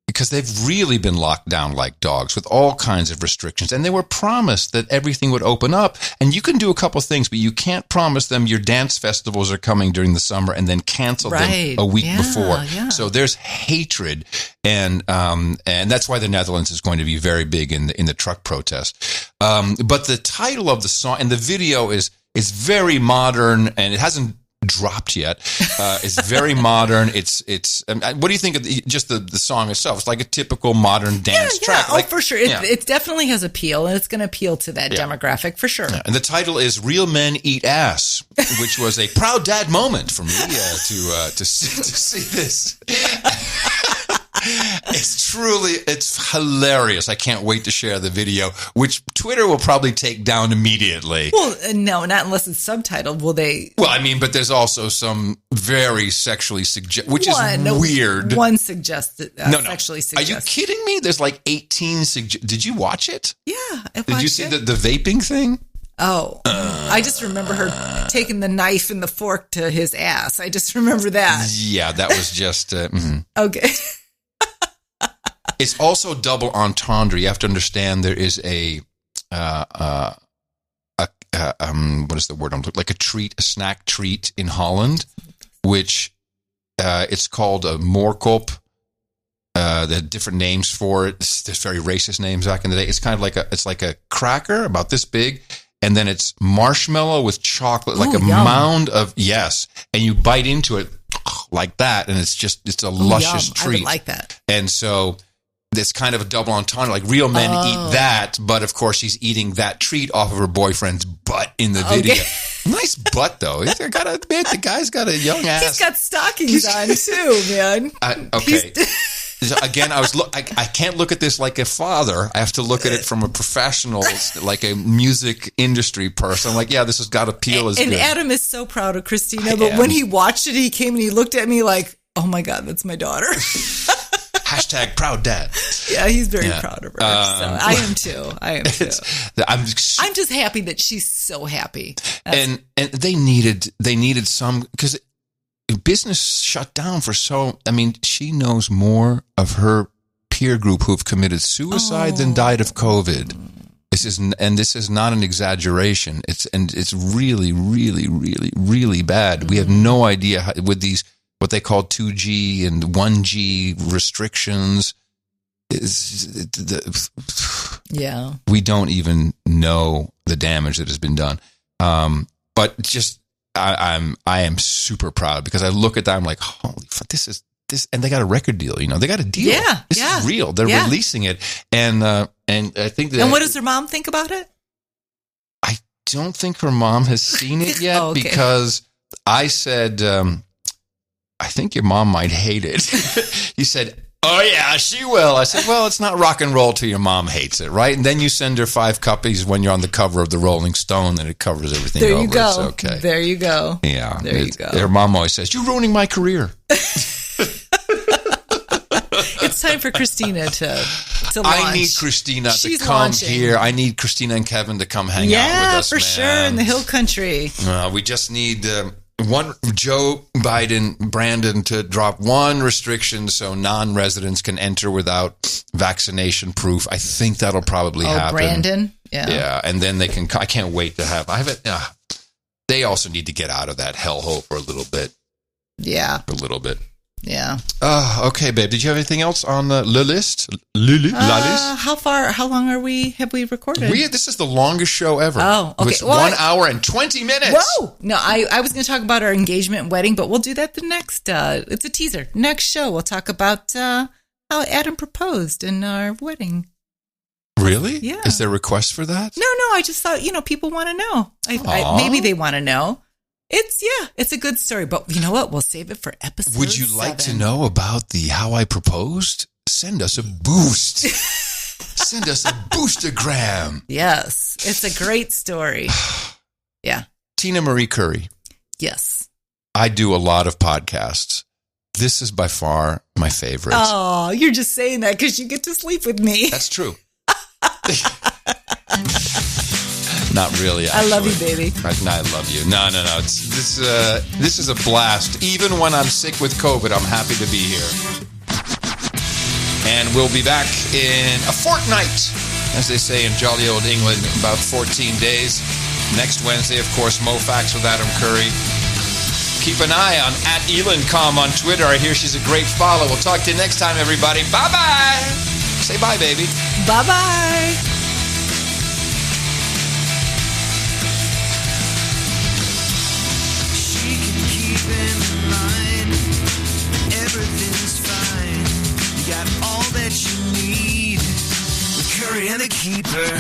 because they've really been locked down like dogs with all kinds of restrictions. And they were promised that everything would open up. And you can do a couple things, but you can't promise them your dance festivals are coming during the summer and then cancel them a week before. Yeah. So there's hatred. And that's why the Netherlands is going to be very big in the truck protest. But the title of the song and the video is very modern, and it hasn't dropped yet. It's very modern. It's what do you think of just the song itself? It's like a typical modern dance track. Oh, for sure. It definitely has appeal, and it's going to appeal to that demographic for sure. Yeah. And the title is "Real Men Eat Ass," which was a proud dad moment for me to see this. It's hilarious. I can't wait to share the video, which Twitter will probably take down immediately. Well, no, not unless it's subtitled. Will they? Well, I mean, but there's also some very sexually which is weird. One suggested, sexually suggested. Are you kidding me? There's like 18 Did you watch it? Yeah, I watched it. Did you see the vaping thing? Oh, I just remember her taking the knife and the fork to his ass. I just remember that. Yeah, that was just... Okay. It's also double entendre. You have to understand there is what is the word I'm looking like a snack treat in Holland, which it's called a moorkop. They had different names for it. There's very racist names back in the day. It's kind of like a cracker about this big, and then it's marshmallow with chocolate, like a mound of and you bite into it like that, and it's a luscious treat. I would like that. And so this kind of a double entendre, like real men eat that, but of course she's eating that treat off of her boyfriend's butt in the video. Okay. Nice butt though. I gotta admit, the guy's got a young ass. He's got stockings on too, man. Okay. Again, I can't look at this like a father. I have to look at it from a professional, like a music industry person. I'm like, yeah, this has got appeal as good. And Adam is so proud of Christina, but when he watched it, he came and he looked at me like, oh my God, that's my daughter. Hashtag proud dad. Yeah, he's very proud of her. So I am too. I'm just happy that she's so happy. And they needed some, because business shut down for she knows more of her peer group who have committed suicide than died of COVID. This is not an exaggeration. It's really, really, really, really bad. We have no idea how, with these what they call 2G and 1G restrictions. We don't even know the damage that has been done. But just I am super proud because I look at that, I'm like, holy fuck, this is, and they got a record deal, they got a deal. Yeah. This is real. They're releasing it. And I think that. And what does her mom think about it? I don't think her mom has seen it yet because I said, I think your mom might hate it. He said, oh, yeah, she will. I said, well, it's not rock and roll till your mom hates it, right? And then you send her 5 copies when you're on the cover of the Rolling Stone, and it covers everything over. There you go. It's okay. There you go. Yeah. There you go. Her mom always says, you're ruining my career. It's time for Christina to launch. I need Christina to come here. I need Christina and Kevin to come hang out with us, for sure, in the Hill Country. We just need Joe Biden, Brandon, to drop one restriction so non-residents can enter without vaccination proof. I think that'll probably happen. Brandon? Yeah, and then they can. I can't wait to have. They also need to get out of that hellhole for a little bit. Yeah, a little bit. Yeah. Okay, babe. Did you have anything else on the list? La list? How long have we recorded? This is the longest show ever. Oh, okay. It's 1 hour and 20 minutes. Whoa! No, I was going to talk about our engagement and wedding, but we'll do that the next. It's a teaser. Next show, we'll talk about how Adam proposed in our wedding. Really? Yeah. Is there a request for that? No. I just thought people want to know. Maybe they want to know. It's a good story, but you know what? We'll save it for episode 7. Would you like to know about how I proposed? Send us a boost. Send us a boostergram. Yes, it's a great story. Yeah. Tina Marie Curry. Yes. I do a lot of podcasts. This is by far my favorite. Oh, you're just saying that because you get to sleep with me. That's true. Not really, actually. I love you, baby. I love you. No. This is a blast. Even when I'm sick with COVID, I'm happy to be here. And we'll be back in a fortnight, as they say in jolly old England, about 14 days. Next Wednesday, of course, MoFax with Adam Curry. Keep an eye on @ElanCom on Twitter. I hear she's a great follow. We'll talk to you next time, everybody. Bye-bye. Say bye, baby. Bye-bye. Everything's fine. You got all that you need with Curry and the Keeper.